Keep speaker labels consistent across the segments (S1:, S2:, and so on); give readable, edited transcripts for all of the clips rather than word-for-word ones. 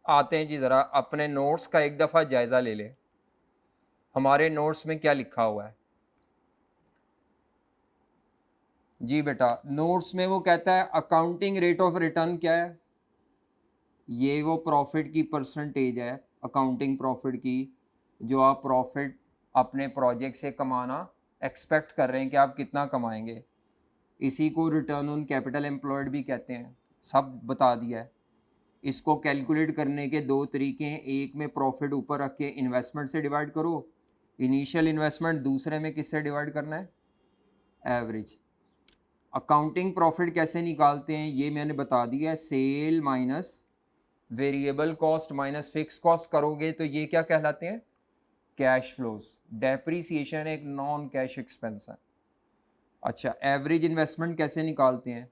S1: आते हैं जी, ज़रा अपने नोट्स का एक दफ़ा जायज़ा ले लें। हमारे नोट्स में क्या लिखा हुआ है? जी बेटा, नोट्स में वो कहता है अकाउंटिंग रेट ऑफ रिटर्न क्या है? ये वो प्रॉफिट की परसेंटेज है, अकाउंटिंग प्रॉफिट की, जो आप प्रॉफिट अपने प्रोजेक्ट से कमाना एक्सपेक्ट कर रहे हैं कि आप कितना कमाएंगे। इसी को रिटर्न ऑन कैपिटल एम्प्लॉयड भी कहते हैं, सब बता दिया है। इसको कैलकुलेट करने के दो तरीके हैं, एक में प्रॉफिट ऊपर रख के इन्वेस्टमेंट से डिवाइड करो, इनिशियल इन्वेस्टमेंट, दूसरे में किससे डिवाइड करना है? एवरेज। अकाउंटिंग प्रॉफिट कैसे निकालते हैं ये मैंने बता दिया है, sale minus variable cost minus fix cost करोगे तो ये क्या कहलाते हैं? Cash flows. डेप्रीसिएशन एक नॉन कैश एक्सपेंस है। अच्छा, एवरेज इन्वेस्टमेंट कैसे निकालते हैं?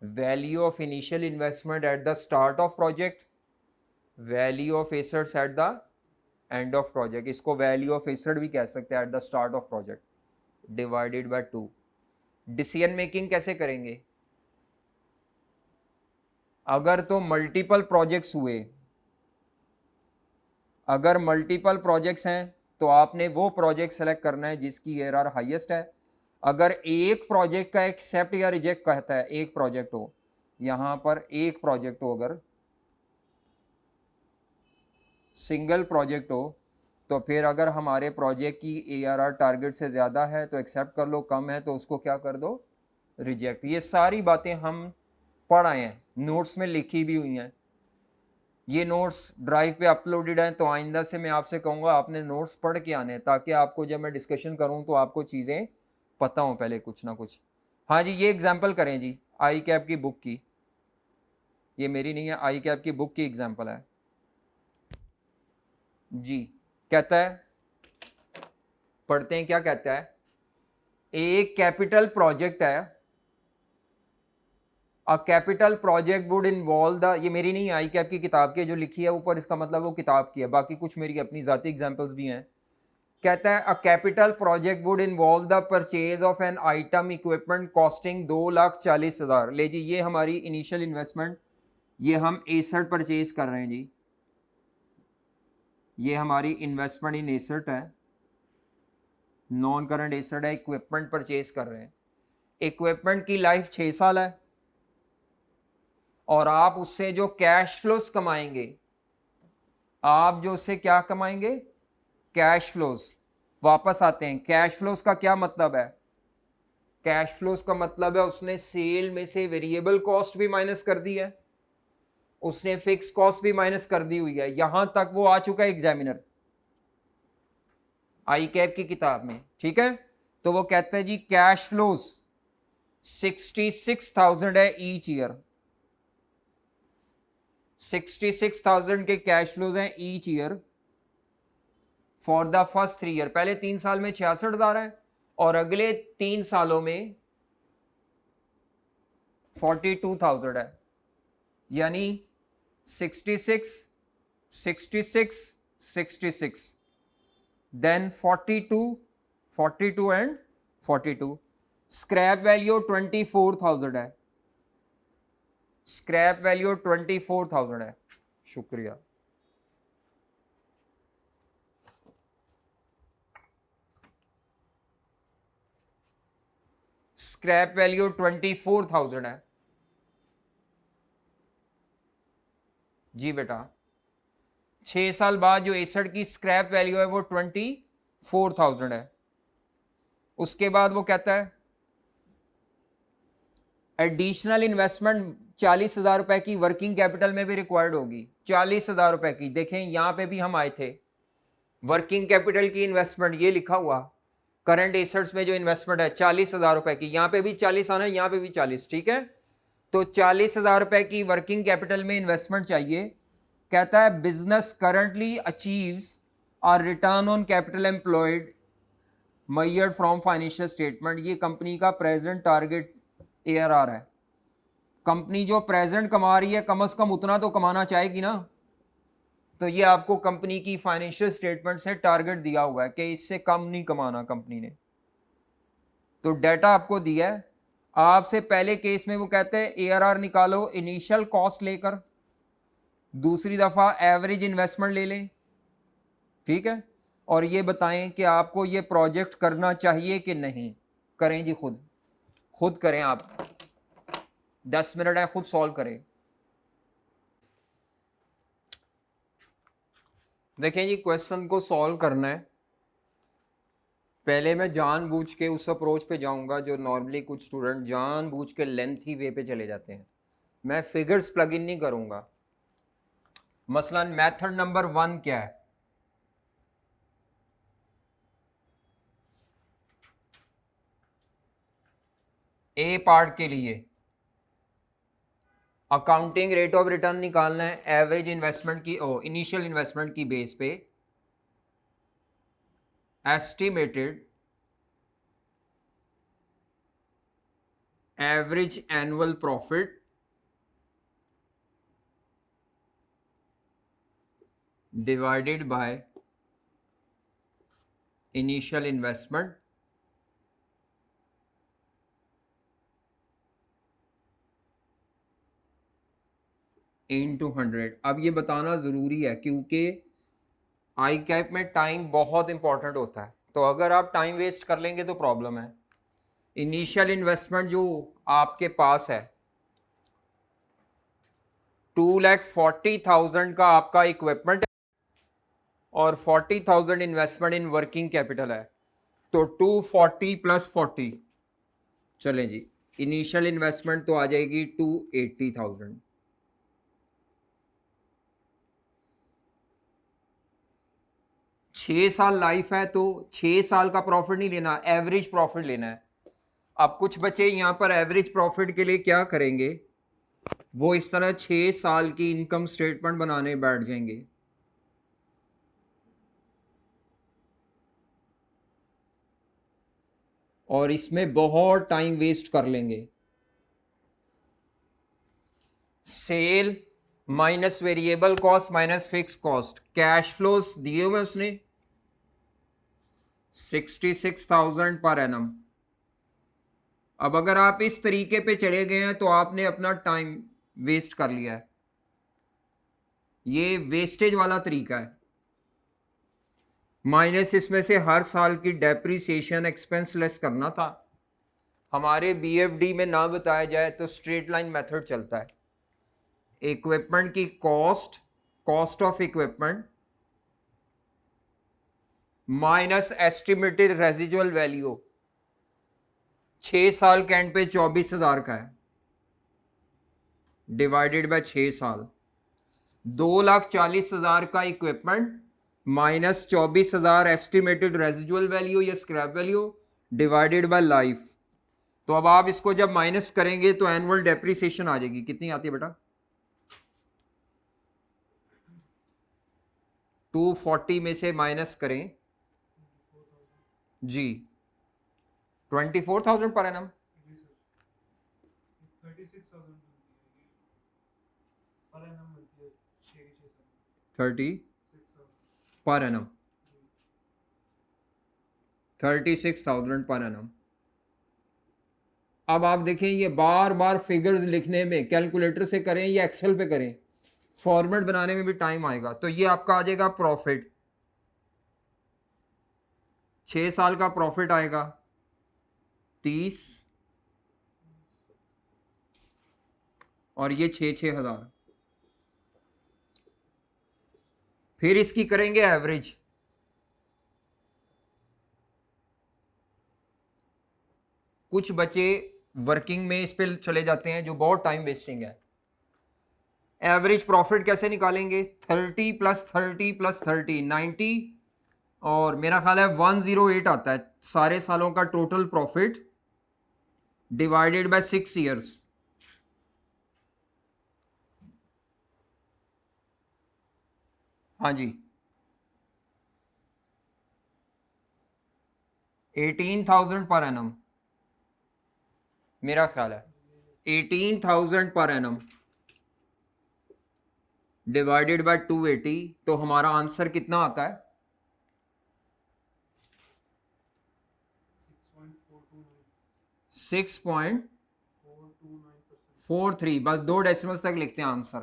S1: Value of initial investment at the start of project, value of assets at the end of project, इसको वैल्यू ऑफ एसेट भी कह सकते हैं at the start of project, divided by 2। Decision making कैसे करेंगे? अगर तो मल्टीपल प्रोजेक्ट्स हुए, अगर मल्टीपल प्रोजेक्ट्स हैं तो आपने वो प्रोजेक्ट सेलेक्ट करना है जिसकी एआरआर हाईएस्ट है। अगर एक प्रोजेक्ट का एक्सेप्ट या रिजेक्ट कहता है, एक प्रोजेक्ट हो, यहां पर एक प्रोजेक्ट हो, अगर सिंगल प्रोजेक्ट हो, तो फिर अगर हमारे प्रोजेक्ट की एआरआर टारगेट से ज़्यादा है तो एक्सेप्ट कर लो, कम है तो उसको क्या कर दो? रिजेक्ट। ये सारी बातें हम पढ़ आए हैं, नोट्स में लिखी भी हुई हैं। ये नोट्स ड्राइव पे अपलोडेड हैं, तो आइंदा से मैं आपसे कहूँगा आपने नोट्स पढ़ के आने, ताकि आपको जब मैं डिस्कशन करूँ तो आपको चीज़ें पता हों पहले कुछ ना कुछ। हाँ जी, ये एग्जाम्पल करें जी, आई कैप की बुक की, ये मेरी नहीं है, आई कैप की बुक की एग्जाम्पल है जी। कहता है, पढ़ते हैं क्या कहता है। एक कैपिटल प्रोजेक्ट है, a capital project would involve the, ये मेरी नहीं, आई कैप की किताब की जो लिखी है ऊपर, इसका मतलब वो किताब की है, बाकी कुछ मेरी अपनी ज़ाती एग्जाम्पल्स भी हैं। कहता है a capital project would involve the purchase of an item equipment costing 2,40,000। ले जी, ये हमारी इनिशियल इन्वेस्टमेंट, ये हम एसेट परचेज कर रहे हैं जी, ये हमारी इन्वेस्टमेंट इन एसेट है, नॉन करंट एसेट है, इक्विपमेंट परचेज कर रहे हैं। इक्विपमेंट की लाइफ 6 साल है, और आप उससे जो कैश फ्लोस कमाएंगे, आप जो उससे क्या कमाएंगे? Cash flows. वापस आते हैं, कैश फ्लोस का क्या मतलब है? कैश फ्लोस का मतलब है उसने सेल में से वेरिएबल कॉस्ट भी माइनस कर दी है, उसने फिक्स कॉस्ट भी माइनस कर दी हुई है, यहां तक वो आ चुका है एग्जामिनर आई कैप की किताब में, ठीक है। तो वो कहते हैं जी कैश फ्लोस 66,000 है ईच ईयर, 66,000 के कैश फ्लोज हैं each year for the first 3 year. पहले 3 साल में 66,000 है, और अगले 3 सालों में 42,000 है, यानी 66, 66, 66, देन 42, 42 एंड 42। स्क्रैप वैल्यू 24,000 है, स्क्रैप वैल्यू 24,000 है। शुक्रिया। स्क्रैप वैल्यू 24,000 है जी बेटा। 6 साल बाद जो एसेट की स्क्रैप वैल्यू है वो 24,000 है। उसके बाद वो कहता है एडिशनल इन्वेस्टमेंट 40,000 रुपए की वर्किंग कैपिटल में भी रिक्वायर्ड होगी, 40,000 रुपए की। देखें यहां पे भी हम आए थे, वर्किंग कैपिटल की इन्वेस्टमेंट ये लिखा हुआ, करंट एसेट्स में जो इन्वेस्टमेंट है 40,000 रुपए की, यहां पे भी 40 आना है, यहां पे भी 40, ठीक है। तो 40,000 रुपए की वर्किंग कैपिटल में इन्वेस्टमेंट चाहिए। कहता है बिजनेस करंटली अचीव्स और return on capital employed measured from financial statement, ये कंपनी का प्रेजेंट टारगेट एआरआर है। कंपनी जो प्रेजेंट कमा रही है कम से कम उतना तो कमाना चाहेगी ना, तो ये आपको कंपनी की फाइनेंशियल स्टेटमेंट से टारगेट दिया हुआ है कि इससे कम नहीं कमाना कंपनी ने। तो डाटा आपको दिया है। आपसे पहले केस में वो कहते हैं एआरआर निकालो इनिशियल कॉस्ट लेकर, दूसरी दफ़ा एवरेज इन्वेस्टमेंट ले लें, ठीक है, और ये बताएं कि आपको ये प्रोजेक्ट करना चाहिए कि नहीं। करें जी, खुद करें आप, 10 मिनट है, खुद सॉल्व करें। देखें जी, क्वेश्चन को सॉल्व करना है, पहले मैं जानबूझ के उस अप्रोच पे जाऊंगा जो नॉर्मली कुछ स्टूडेंट जानबूझ के लेंथी वे पे चले जाते हैं। मैं फिगर्स प्लग इन नहीं करूंगा। मसलन मेथड नंबर 1 क्या है? ए पार्ट के लिए अकाउंटिंग रेट ऑफ रिटर्न निकालना है एवरेज इन्वेस्टमेंट की इनिशियल इन्वेस्टमेंट की बेस पे, estimated average annual profit divided by initial investment into 100। अब ये बताना ज़रूरी है क्योंकि आई कैप में टाइम बहुत इंपॉर्टेंट होता है, तो अगर आप टाइम वेस्ट कर लेंगे तो प्रॉब्लम है। इनिशियल इन्वेस्टमेंट जो आपके पास है 2,40,000 का आपका इक्विपमेंट और 40,000 इन्वेस्टमेंट इन वर्किंग कैपिटल है, तो 240 प्लस 40, चलें जी, इनिशियल इन्वेस्टमेंट तो आ जाएगी 280,000। 6 साल लाइफ है तो 6 साल का प्रॉफिट नहीं लेना, एवरेज प्रॉफिट लेना है। अब कुछ बच्चे यहां पर एवरेज प्रॉफिट के लिए क्या करेंगे, वो इस तरह 6 साल की इनकम स्टेटमेंट बनाने बैठ जाएंगे। और इसमें बहुत टाइम वेस्ट कर लेंगे। Sale minus variable cost minus fix cost, cash flows दिए हुए उसने 66,000 पर एनम। अब अगर आप इस तरीके पे चले गए हैं तो आपने अपना टाइम वेस्ट कर लिया है, ये वेस्टेज वाला तरीका है। माइनस इसमें से हर साल की डेप्रीसिएशन एक्सपेंस लेस करना था। हमारे बीएफडी में ना बताया जाए तो स्ट्रेट लाइन मेथड चलता है। इक्विपमेंट की cost of equipment minus estimated residual value, 6 साल के एंड पे 24,000 का है, डिवाइडेड बाय 6 साल। 2,40,000 का equipment minus 24,000 estimated residual value या scrap value divided by life. तो अब आप इसको जब माइनस करेंगे तो एनुअल डेप्रिसिएशन आ जाएगी। कितनी आती है बेटा? 240 में से माइनस करें जी 24,000 per annum, 30 per annum, 36,000 per annum. अब आप देखें, ये बार बार फिगर्स लिखने में कैलकुलेटर से करें या एक्सेल पे करें, फॉर्मेट बनाने में भी टाइम आएगा। तो ये आपका आ जाएगा प्रॉफिट, 6 साल का प्रॉफिट आएगा 30 और ये 6,000। फिर इसकी करेंगे एवरेज, कुछ बच्चे वर्किंग में इस पे चले जाते हैं जो बहुत टाइम वेस्टिंग है। एवरेज प्रॉफिट कैसे निकालेंगे? 30 प्लस 30 प्लस 30 90, और मेरा ख्याल है 108 आता है सारे सालों का total profit divided by 6 years. हाँ जी, 18,000 पर एनम, मेरा ख्याल है 18,000 पर एनम डिवाइडेड बाय 280, तो हमारा आंसर कितना आता है? 6.43। बस 2 डेसिमल्स तक लिखते हैं आंसर।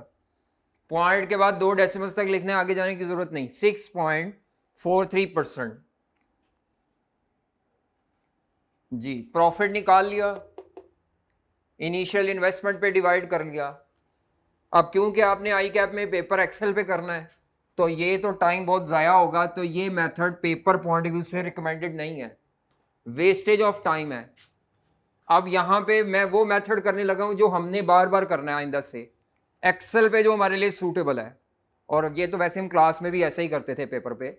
S1: पॉइंट के बाद 2 डेसिमल्स तक लिखने, आगे जाने की जरूरत नहीं। 6.43% जी। प्रॉफिट निकाल लिया, इनिशियल इन्वेस्टमेंट पे डिवाइड कर लिया। अब क्योंकि आपने आई कैप में पेपर एक्सेल पे करना है तो ये तो टाइम बहुत ज़ाया होगा, तो ये method paper point of view से रिकमेंडेड नहीं है, वेस्टेज ऑफ टाइम है। अब यहाँ पे मैं वो मेथड करने लगा हूँ जो हमने बार बार करना है आइंदा से, एक्सेल पे जो हमारे लिए सूटेबल है। और ये तो वैसे हम क्लास में भी ऐसे ही करते थे पेपर पे,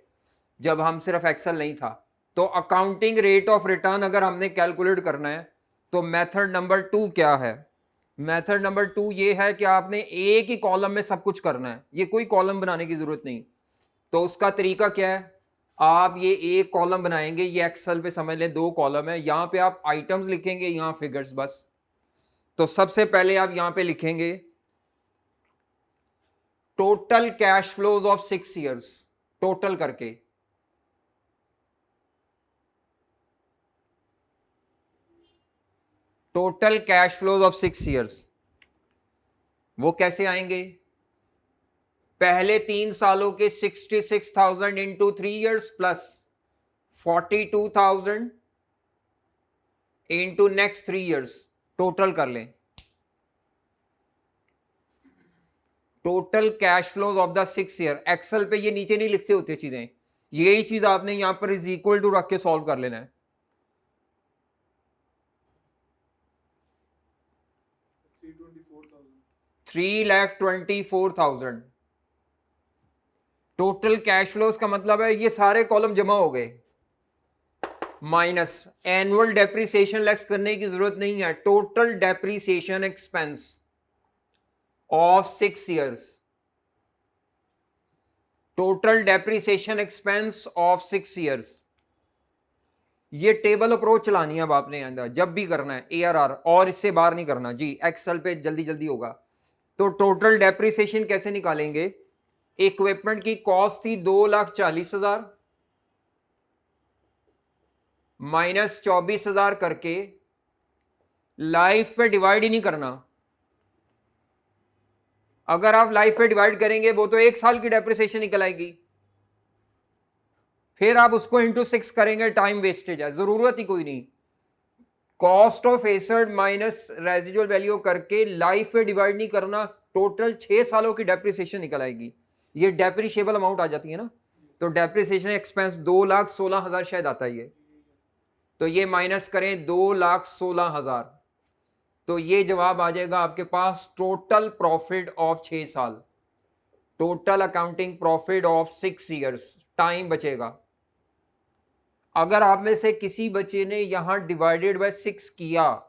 S1: जब हम सिर्फ एक्सेल नहीं था। तो अकाउंटिंग रेट ऑफ रिटर्न अगर हमने कैलकुलेट करना है तो मेथड नंबर 2 क्या है? मेथड नंबर 2 ये है कि आपने एक ही कॉलम में सब कुछ करना है, ये कोई कॉलम बनाने की जरूरत नहीं। तो उसका तरीका क्या है? आप ये एक कॉलम बनाएंगे, ये एक्सेल पे समझ लें 2 कॉलम है, यहां पे आप आइटम्स लिखेंगे, यहां फिगर्स बस। तो सबसे पहले आप यहां पे लिखेंगे total cash flows of 6 years, total करके। Total cash flows of 6 years वो कैसे आएंगे? पहले 3 सालों के 66,000 into 3 years plus 42,000 into next 3 years, total कर लें। Total cash flows of the 6 year. Excel पे ये नीचे नहीं लिखते होते चीजें, यही चीज आपने यहां पर इज इक्वल टू रख के सॉल्व कर लेना है। 3,24,000 टोटल कैश फ्लोज का मतलब है ये सारे कॉलम जमा हो गए, माइनस एनुअल डेप्रिसिएशन लेस करने की जरूरत नहीं है। Total depreciation expense of 6 years, total depreciation expense of 6 years. ये टेबल अप्रोच चलानी है अब आपने अंदर जब भी करना है ARR, और इससे बाहर नहीं करना जी, एक्सेल पे जल्दी जल्दी होगा। तो टोटल डेप्रिसिएशन कैसे निकालेंगे? इक्विपमेंट की कॉस्ट थी 2,40,000 माइनस 24,000 करके लाइफ पे डिवाइड ही नहीं करना। अगर आप लाइफ पे डिवाइड करेंगे वो तो 1 साल की डेप्रिसिएशन निकल आएगी, फिर आप उसको इंटू 6 करेंगे, टाइम वेस्टेज है, जरूरत ही कोई नहीं। Cost of asset minus residual value करके लाइफ पे डिवाइड नहीं करना, टोटल 6 सालों की डेप्रिसिएशन निकल आएगी। ये डेप्रिशिएबल अमाउंट आ जाती है ना, तो डेप्रिसिएशन एक्सपेंस 2,16,000 शायद आता है ये, तो ये माइनस करें 2,16,000, तो ये जवाब आ जाएगा आपके पास टोटल प्रॉफिट ऑफ 6 साल, total accounting profit of 6 years. Time बचेगा। अगर आप में से किसी बच्चे ने यहां डिवाइडेड बाय 6 किया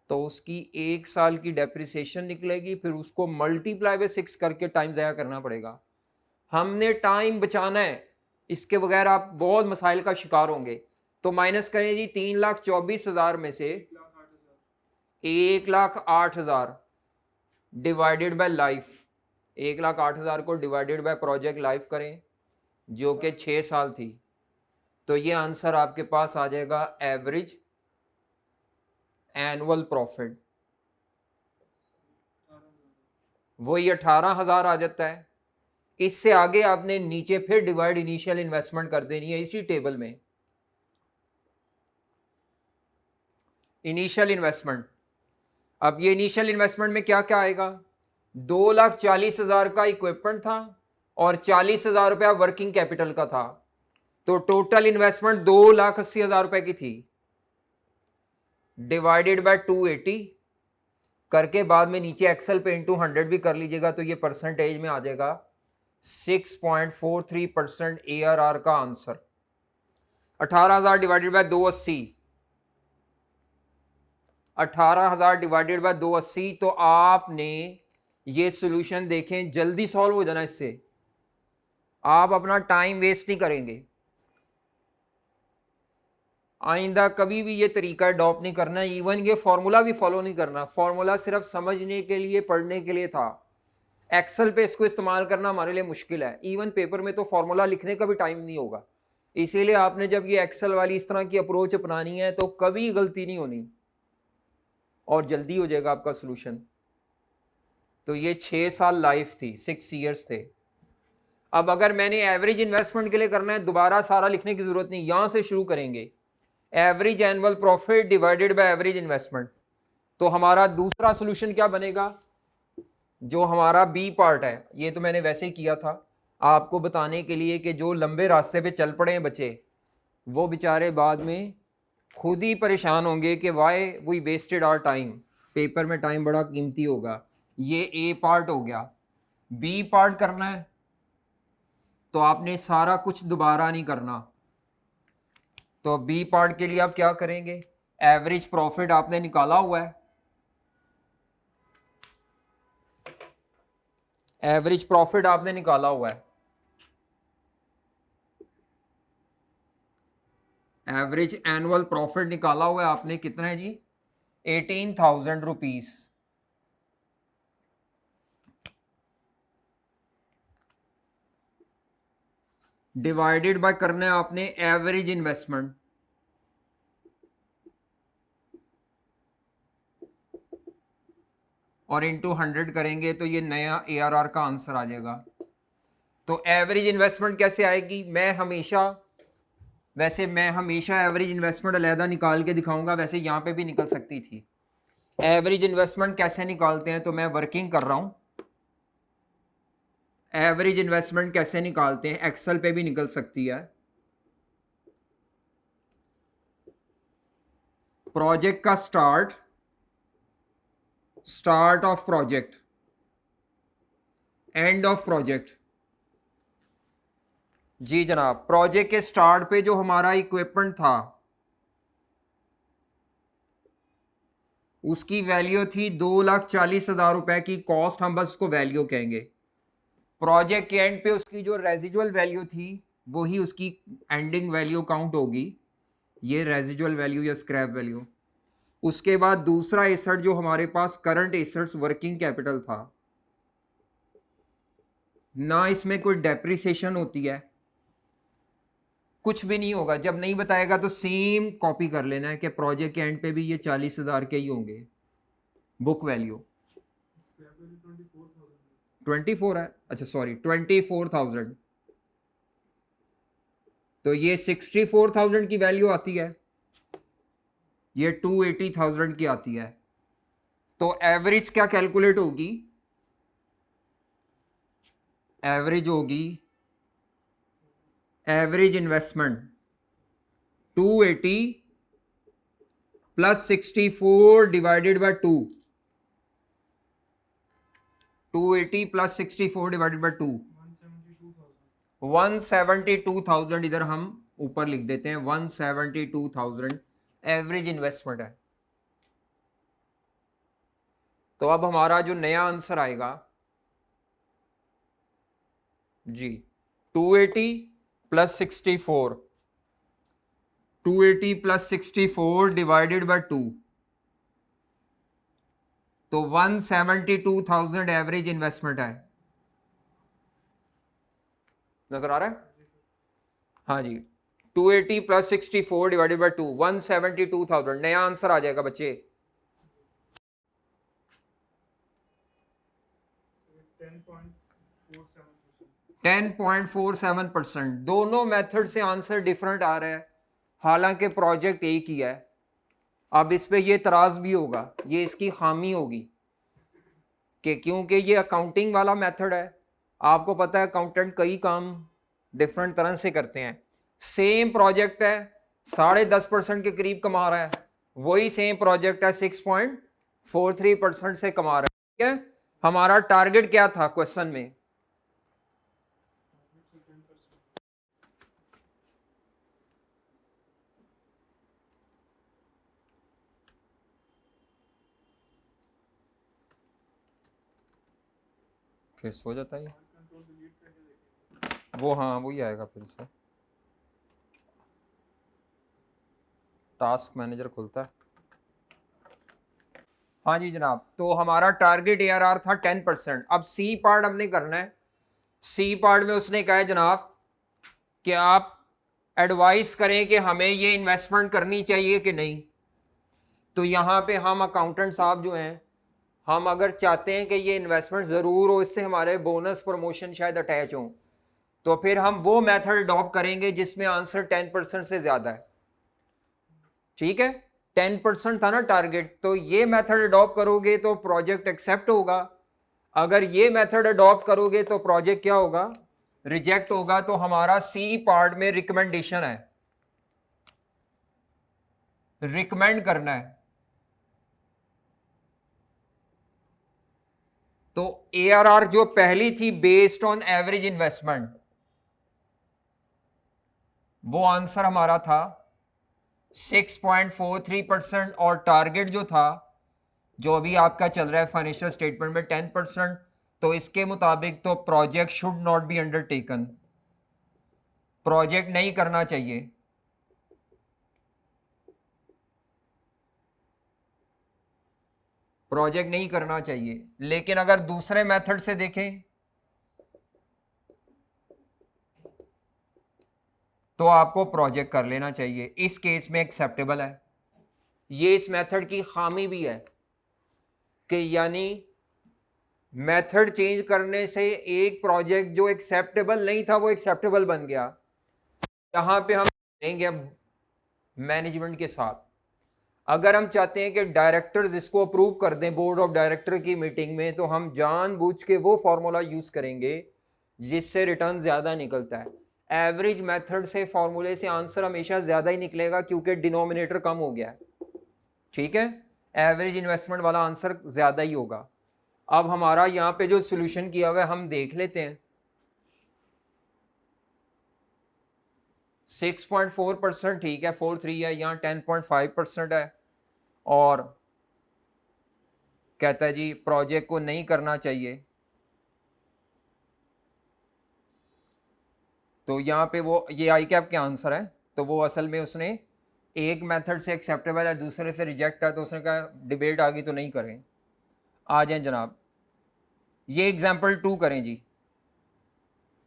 S1: तो उसकी 1 साल की डेप्रिसिएशन निकलेगी, फिर उसको मल्टीप्लाई बाय 6 करके टाइम ज़ाया करना पड़ेगा। हमने टाइम बचाना है, इसके बगैर आप बहुत मसाइल का शिकार होंगे। तो माइनस करें जी 3,24,000 में से 1,08,000 डिवाइडेड बाय लाइफ, 1,08,000 को डिवाइडेड बाय प्रोजेक्ट लाइफ करें जो कि 6 साल थी, तो ये आंसर आपके पास आ जाएगा एवरेज एनुअल प्रॉफिट, वही 18,000 आ जाता है। इससे आगे आपने नीचे फिर डिवाइड इनिशियल इन्वेस्टमेंट कर देनी है इसी टेबल में। इनिशियल इन्वेस्टमेंट, अब ये इनिशियल इन्वेस्टमेंट में क्या क्या आएगा? 2,40,000 का इक्विपमेंट था और 40,000 रुपया वर्किंग कैपिटल का था, तो टोटल इन्वेस्टमेंट 2,80,000 रुपए की थी, डिवाइडेड बाय 280 करके बाद में नीचे एक्सेल पे इंटू 100 भी कर लीजिएगा, तो ये परसेंटेज में आ जाएगा 6.43% ARR का answer. 18,000 divided by 280, 18,000 divided by 280, तो आपने ये सॉल्यूशन देखें जल्दी सॉल्व हो जाना, इससे आप अपना टाइम वेस्ट नहीं करेंगे। आइंदा कभी भी ये तरीका अडॉप्ट नहीं करना, इवन ये फॉर्मूला भी फॉलो नहीं करना। फॉर्मूला सिर्फ समझने के लिए, पढ़ने के लिए था। एक्सेल पे इसको इस्तेमाल करना हमारे लिए मुश्किल है, इवन पेपर में तो फॉर्मूला लिखने का भी टाइम नहीं होगा। इसीलिए आपने जब ये एक्सेल वाली इस तरह की अप्रोच अपनानी है तो कभी गलती नहीं होनी और जल्दी हो जाएगा आपका सोल्यूशन। तो ये 6 साल लाइफ थी, 6 ईयर्स थे। अब अगर मैंने एवरेज इन्वेस्टमेंट के लिए करना है, दोबारा सारा लिखने की जरूरत नहीं, यहां से शुरू करेंगे, average annual profit divided by average investment. तो हमारा दूसरा सोल्यूशन क्या बनेगा, जो हमारा बी पार्ट है, ये तो मैंने वैसे ही किया था आपको बताने के लिए कि जो लंबे रास्ते पे चल पड़े हैं बच्चे, वो बेचारे बाद में खुद ही परेशान होंगे कि why we wasted our time, paper में टाइम बड़ा कीमती होगा। ये ए पार्ट हो गया। बी पार्ट करना है तो आपने सारा कुछ दोबारा नहीं करना। तो बी पार्ट के लिए आप क्या करेंगे, एवरेज प्रॉफिट आपने निकाला हुआ है, एवरेज प्रॉफिट आपने निकाला हुआ है, एवरेज एनुअल प्रॉफिट निकाला हुआ है आपने, कितना है जी, 18,000 रुपीज। डिवाइडेड बाय करना है आपने एवरेज इन्वेस्टमेंट, और इनटू 100 करेंगे तो ये नया ARR का आंसर आ जाएगा। तो एवरेज इन्वेस्टमेंट कैसे आएगी, मैं हमेशा एवरेज इन्वेस्टमेंट अलहदा निकाल के दिखाऊंगा, वैसे यहां पे भी निकल सकती थी। एवरेज इन्वेस्टमेंट कैसे निकालते हैं, तो मैं वर्किंग कर रहा हूं, एवरेज इन्वेस्टमेंट कैसे निकालते हैं, एक्सेल पे भी निकल सकती है। प्रोजेक्ट का start of project, end of project. जी जनाब, प्रोजेक्ट के स्टार्ट पे जो हमारा इक्विपमेंट था उसकी वैल्यू थी 2,40,000 रुपए की कॉस्ट, हम बस उसको वैल्यू कहेंगे। प्रोजेक्ट के एंड पे उसकी जो रेजिजुअल वैल्यू थी वही उसकी एंडिंग वैल्यू काउंट होगी, ये रेजिजुअल वैल्यू या स्क्रैप वैल्यू। उसके बाद दूसरा एसेट जो हमारे पास करंट एसेट्स वर्किंग कैपिटल था, ना इसमें कोई डेप्रिसिएशन होती है, कुछ भी नहीं होगा। जब नहीं बताएगा तो सेम कॉपी कर लेना है कि प्रोजेक्ट के एंड पे भी ये 40,000 के ही होंगे। बुक वैल्यू 24 है, अच्छा सॉरी 24,000, तो ये 64,000 की वैल्यू आती है, ये 280,000 की आती है। तो एवरेज क्या कैलकुलेट होगी, एवरेज होगी average investment 280 plus 64 divided by 2, 280 plus 64 divided by 2, 172,000। इधर हम ऊपर लिख देते हैं 172,000 एवरेज इन्वेस्टमेंट है। तो अब हमारा जो नया आंसर आएगा जी 280 प्लस 64, 280 प्लस 64 डिवाइडेड बाय 2, तो 172,000 एवरेज इन्वेस्टमेंट है। नजर आ रहा है, हाँ जी, 280 प्लस 64 डिवाइडेड बाय 2, 172,000 नया आंसर आ जाएगा बच्चे। 10.47%। दोनों मेथड से आंसर डिफरेंट आ रहा है, हालांकि प्रोजेक्ट एक ही है। अब इस पे ये तराज भी होगा, ये इसकी खामी होगी कि क्योंकि ये अकाउंटिंग वाला मेथड है, आपको पता है अकाउंटेंट कई काम डिफरेंट तरह से करते हैं। सेम प्रोजेक्ट है, 10.5% के करीब कमा रहा है, वही सेम प्रोजेक्ट है 6.43% से कमा रहा है। ठीक है, हमारा टारगेट क्या था क्वेश्चन में, फिर सो जाता है वो, हाँ वही आएगा फिर से, टास्क मैनेजर खुलता है। हाँ जी जनाब, तो हमारा टारगेट ARR था 10%। अब सी पार्ट हमने करना है। सी पार्ट में उसने कहा है जनाब कि आप एडवाइस करें कि हमें ये इन्वेस्टमेंट करनी चाहिए कि नहीं। तो यहाँ पे हम अकाउंटेंट साहब जो हैं, हम अगर चाहते हैं कि ये इन्वेस्टमेंट ज़रूर हो, इससे हमारे बोनस प्रमोशन शायद अटैच हों, तो फिर हम वो मेथड अडॉप्ट करेंगे जिसमें आंसर 10% से ज़्यादा है। ठीक है, 10% था ना टारगेट, तो ये मेथड अडॉप्ट करोगे तो प्रोजेक्ट एक्सेप्ट होगा। अगर ये मेथड अडॉप्ट करोगे तो प्रोजेक्ट क्या होगा, रिजेक्ट होगा। तो हमारा सी पार्ट में रिकमेंडेशन है, रिकमेंड करना है। तो ARR जो पहली थी बेस्ड ऑन एवरेज इन्वेस्टमेंट, वो आंसर हमारा था 6.43%, और टारगेट जो था, जो अभी आपका चल रहा है फाइनेंशियल स्टेटमेंट में 10%, तो इसके मुताबिक तो project should not be undertaken, project नहीं करना चाहिए। प्रोजेक्ट नहीं करना चाहिए। लेकिन अगर दूसरे मेथड से देखें तो आपको प्रोजेक्ट कर लेना चाहिए, इस केस में एक्सेप्टेबल है। ये इस मेथड की खामी भी है कि यानी मेथड चेंज करने से एक प्रोजेक्ट जो एक्सेप्टेबल नहीं था वो एक्सेप्टेबल बन गया। यहां पे हम देंगे मैनेजमेंट के साथ, अगर हम चाहते हैं कि डायरेक्टर्स इसको अप्रूव कर दें बोर्ड ऑफ डायरेक्टर की मीटिंग में, तो हम जानबूझ के वो फॉर्मूला यूज करेंगे जिससे रिटर्न ज्यादा निकलता है। एवरेज मेथड से फॉर्मूले से आंसर हमेशा ज्यादा ही निकलेगा क्योंकि डिनोमिनेटर कम हो गया है। ठीक है, एवरेज इन्वेस्टमेंट वाला आंसर ज्यादा ही होगा। अब हमारा यहाँ पे जो सोल्यूशन किया हुआ है हम देख लेते हैं। 6.4% ठीक है, 4.3 है, यहाँ 10.5% है, और कहता है जी प्रोजेक्ट को नहीं करना चाहिए। तो यहाँ पे वो ये आई कैप के आंसर है, तो वो असल में उसने एक मेथड से एक्सेप्टेबल है, दूसरे से रिजेक्ट है, तो उसने कहा डिबेट आ गई तो नहीं करें। आ जाए जनाब, ये एग्जाम्पल 2 करें जी।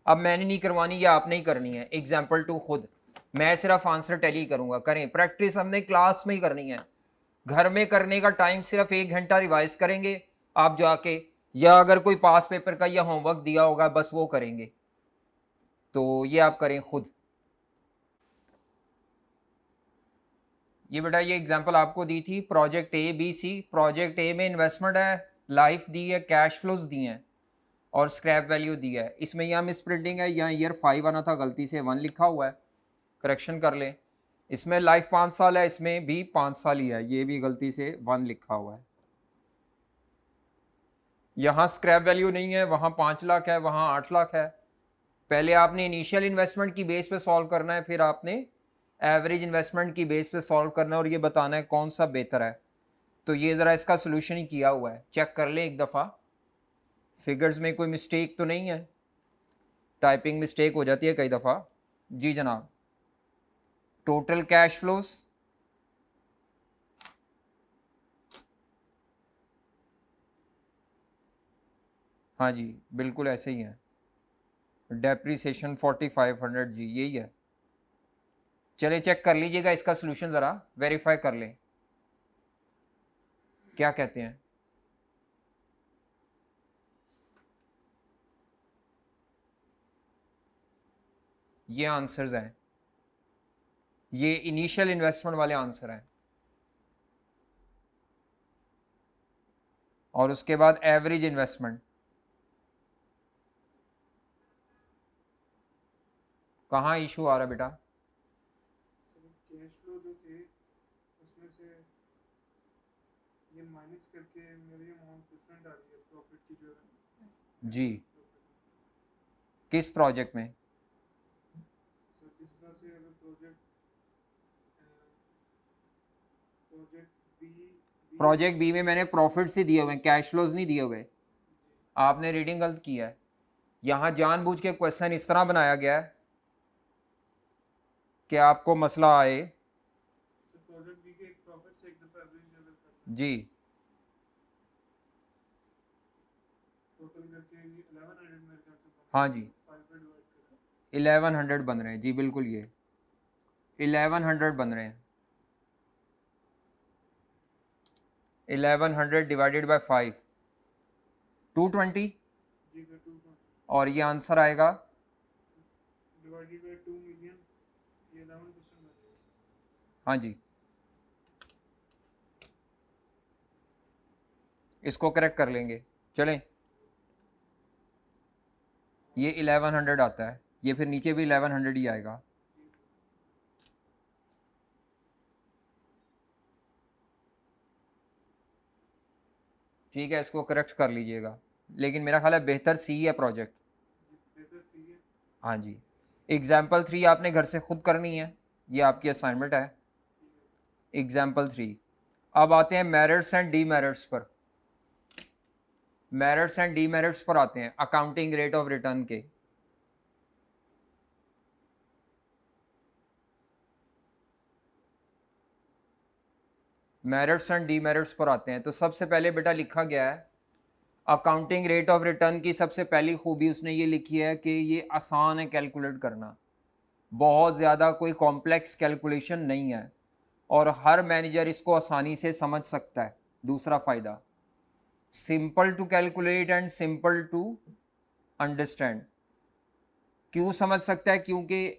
S1: अब मैंने नहीं करवानी या आपने ही करनी है एग्जाम्पल 2 खुद, मैं सिर्फ आंसर टैली करूंगा। करें प्रैक्टिस, हमने क्लास में ही करनी है, घर में करने का टाइम सिर्फ 1 घंटा रिवाइज करेंगे आप जाके, या अगर कोई पास पेपर का या होमवर्क दिया होगा बस वो करेंगे। तो ये आप करें खुद। ये बेटा ये एग्जांपल आपको दी थी प्रोजेक्ट ABC। प्रोजेक्ट ए में इन्वेस्टमेंट है, लाइफ दी है, कैश फ्लोज दी हैं, और स्क्रैप वैल्यू दी है। इसमें यहाँ मिस प्रिंटिंग है, यहाँ ईयर 5 आना था, गलती से 1 लिखा हुआ है, करेक्शन कर लें। इसमें लाइफ 5 साल है, इसमें भी 5 साल ही है, ये भी गलती से 1 लिखा हुआ है। यहाँ स्क्रैप वैल्यू नहीं है, वहाँ 5 लाख है, वहाँ 8 लाख है। पहले आपने इनिशियल इन्वेस्टमेंट की बेस पे सॉल्व करना है, फिर आपने एवरेज इन्वेस्टमेंट की बेस पे सॉल्व करना है, और ये बताना है कौन सा बेहतर है। तो ये ज़रा इसका सोल्यूशन ही किया हुआ है, चेक कर ले एक दफ़ा, फिगर्स में कोई मिस्टेक तो नहीं है। टाइपिंग मिस्टेक हो जाती है कई दफ़ा। जी जनाब, टोटल कैश फ्लोज, हाँ जी बिल्कुल ऐसे ही है। डेप्रीसिएशन 4500 जी, यही है। चले चेक कर लीजिएगा इसका सोल्यूशन, ज़रा वेरीफाई कर लें क्या कहते हैं। ये आंसर्स हैं, ये इनिशियल इन्वेस्टमेंट वाले आंसर हैं, और उसके बाद एवरेज इन्वेस्टमेंट। कहाँ इशू आ रहा है बेटा?
S2: कैश फ्लो जो थे उसमें से ये माइनस करके मेरी अमाउंट डिफरेंट आ रही है प्रॉफिट की जो है।
S1: जी, किस प्रोजेक्ट में?
S2: सर जिस तरह से अगर प्रोजेक्ट
S1: प्रोजेक्ट बी में मैंने प्रॉफिट ही दिए हुए हैं, कैश फ्लोज नहीं दिए हुए। आपने रीडिंग गलत किया है, यहाँ जानबूझ के क्वेश्चन इस तरह बनाया गया है कि आपको मसला आए।
S2: प्रोजेक्ट बी के एक प्रॉफिट से एक दफा एवरेज लेवल करना
S1: जी,
S2: टोटल करके 1100 मेरे ख्याल से
S1: हाँ जी
S2: 5 पे डिवाइड करें
S1: 1100 बन रहे हैं जी, बिल्कुल ये 1100 बन रहे हैं। 1100 डिवाइडेड बाय 5, 220
S2: जी सर 220
S1: और ये आंसर आएगा
S2: डिवाइडेड बाय 2 मिलियन, ये 11% आ जाएगा।
S1: हाँ जी, इसको करेक्ट कर लेंगे। चलें, ये 1100 आता है, ये फिर नीचे भी 1100 ही आएगा। ठीक है, इसको करेक्ट कर लीजिएगा, लेकिन मेरा ख्याल है बेहतर सी है प्रोजेक्ट।
S2: बेहतर सी है।
S1: हाँ जी, एग्जाम्पल 3 आपने घर से खुद करनी है, ये आपकी असाइनमेंट है। एग्जाम्पल 3, अब आते हैं मेरिट्स एंड डीमेरिट्स पर। मेरिट्स एंड डीमेरिट्स पर आते हैं अकाउंटिंग रेट ऑफ रिटर्न के। मेरिट्स एंड डीमेरिट्स पर आते हैं, तो सबसे पहले बेटा लिखा गया है अकाउंटिंग रेट ऑफ रिटर्न की सबसे पहली खूबी उसने ये लिखी है कि ये आसान है कैलकुलेट करना, बहुत ज़्यादा कोई कॉम्प्लेक्स कैलकुलेशन नहीं है और हर मैनेजर इसको आसानी से समझ सकता है। दूसरा फ़ायदा, simple to calculate and simple to understand. क्यों समझ सकता है? क्योंकि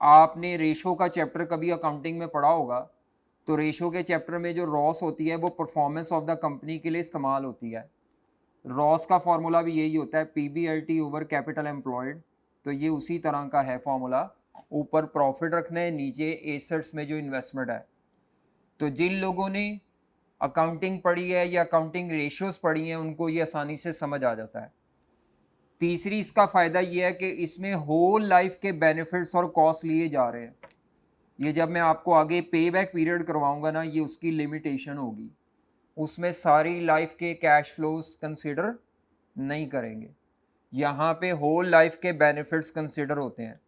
S1: आपने रेशो का चैप्टर कभी अकाउंटिंग में पढ़ा होगा, तो रेशो के चैप्टर में जो रॉस होती है वो परफॉर्मेंस ऑफ द कंपनी के लिए इस्तेमाल होती है। रॉस का फॉर्मूला भी यही होता है, PBLT ओवर कैपिटल एम्प्लॉयड, तो ये उसी तरह का है फॉर्मूला। ऊपर प्रॉफिट रखना है, नीचे एसेट्स में जो इन्वेस्टमेंट है। तो जिन लोगों ने अकाउंटिंग पढ़ी है या अकाउंटिंग रेशियोज पढ़ी हैं उनको ये आसानी से समझ आ जाता है। तीसरी इसका फ़ायदा ये है कि इसमें होल लाइफ के बेनिफिट्स और कॉस्ट लिए जा रहे हैं। ये जब मैं आपको आगे पे बैक पीरियड करवाऊंगा ना, ये उसकी लिमिटेशन होगी, उसमें सारी लाइफ के कैश फ्लोज कंसिडर नहीं करेंगे, यहाँ पे होल लाइफ के बेनिफिट्स कंसिडर होते हैं।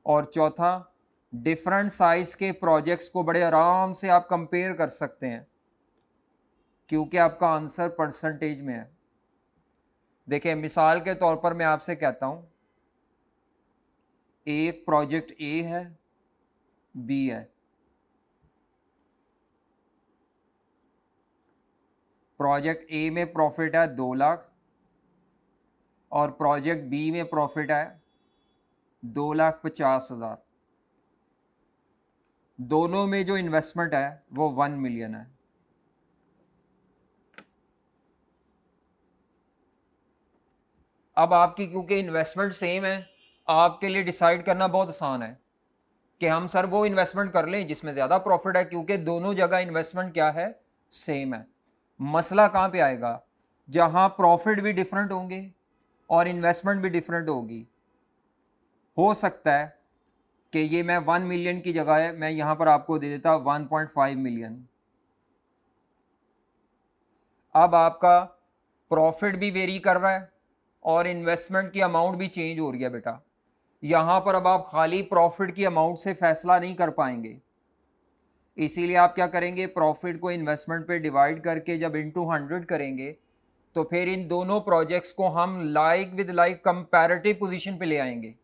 S1: और चौथा, डिफरेंट साइज के प्रोजेक्ट्स को बड़े आराम से आप कंपेयर कर सकते हैं क्योंकि आपका आंसर परसेंटेज में है। देखिए, मिसाल के तौर पर मैं आपसे कहता हूँ एक प्रोजेक्ट ए है, बी है। प्रोजेक्ट ए में प्रॉफिट है 2 लाख और प्रोजेक्ट बी में प्रॉफिट है 2,50,000। दोनों में जो इन्वेस्टमेंट है वो 1 मिलियन है। अब आपकी क्योंकि इन्वेस्टमेंट सेम है, आपके लिए डिसाइड करना बहुत आसान है कि हम सर वो इन्वेस्टमेंट कर लें जिसमें ज़्यादा प्रॉफिट है, क्योंकि दोनों जगह इन्वेस्टमेंट क्या है, सेम है। मसला कहाँ पे आएगा? जहाँ प्रॉफिट भी डिफरेंट होंगे और इन्वेस्टमेंट भी डिफरेंट होगी। हो सकता है कि ये मैं 1 मिलियन की जगह है मैं यहाँ पर आपको दे देता 1.5 मिलियन। अब आपका प्रॉफिट भी वेरी कर रहा है और इन्वेस्टमेंट की अमाउंट भी चेंज हो रही है बेटा। यहाँ पर अब आप खाली प्रॉफिट की अमाउंट से फैसला नहीं कर पाएंगे, इसीलिए आप क्या करेंगे, प्रॉफिट को इन्वेस्टमेंट पे डिवाइड करके जब इनटू 100 करेंगे तो फिर इन दोनों प्रोजेक्ट्स को हम like with like comparative position पे ले आएंगे।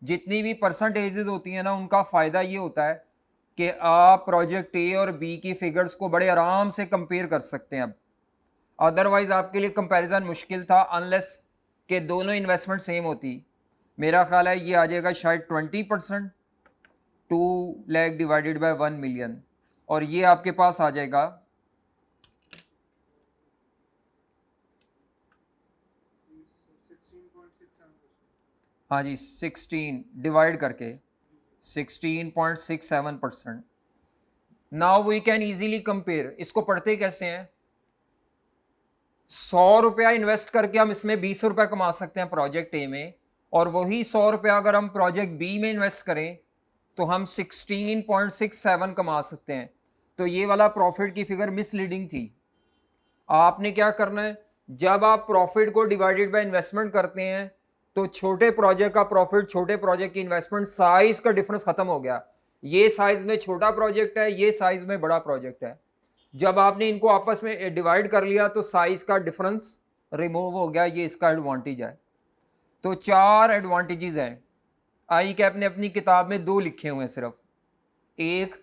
S1: जितनी भी परसेंटेजेस होती हैं ना, उनका फ़ायदा ये होता है कि आप प्रोजेक्ट ए और बी की फिगर्स को बड़े आराम से कंपेयर कर सकते हैं। अब अदरवाइज आपके लिए कंपैरिजन मुश्किल था अनलेस कि दोनों इन्वेस्टमेंट सेम होती। मेरा ख्याल है ये आ जाएगा शायद 20%, 2 लाख डिवाइडेड बाय 1 मिलियन, और ये आपके पास आ जाएगा
S2: 16.67%।
S1: हाँ जी 16 डिवाइड करके 16.67%। Now we can easily compare. इसको पढ़ते कैसे हैं? 100 रुपया इन्वेस्ट करके हम इसमें 20 रुपया कमा सकते हैं प्रोजेक्ट ए में, और वही 100 रुपया अगर हम प्रोजेक्ट बी में इन्वेस्ट करें तो हम 16.67 कमा सकते हैं। तो ये वाला प्रॉफिट की फिगर मिसलीडिंग थी। आपने क्या करना है, जब आप प्रॉफिट को डिवाइडेड बाय इन्वेस्टमेंट करते हैं तो छोटे प्रोजेक्ट का प्रॉफिट, छोटे प्रोजेक्ट की इन्वेस्टमेंट, साइज का डिफरेंस खत्म हो गया। ये साइज में छोटा प्रोजेक्ट है, ये साइज में बड़ा प्रोजेक्ट है। जब आपने इनको आपस में डिवाइड कर लिया तो साइज का डिफरेंस रिमूव हो गया। ये इसका एडवांटेज है। तो 4 एडवांटेजेस हैं। आई कैप ने अपनी किताब में 2 लिखे हुए हैं सिर्फ, एक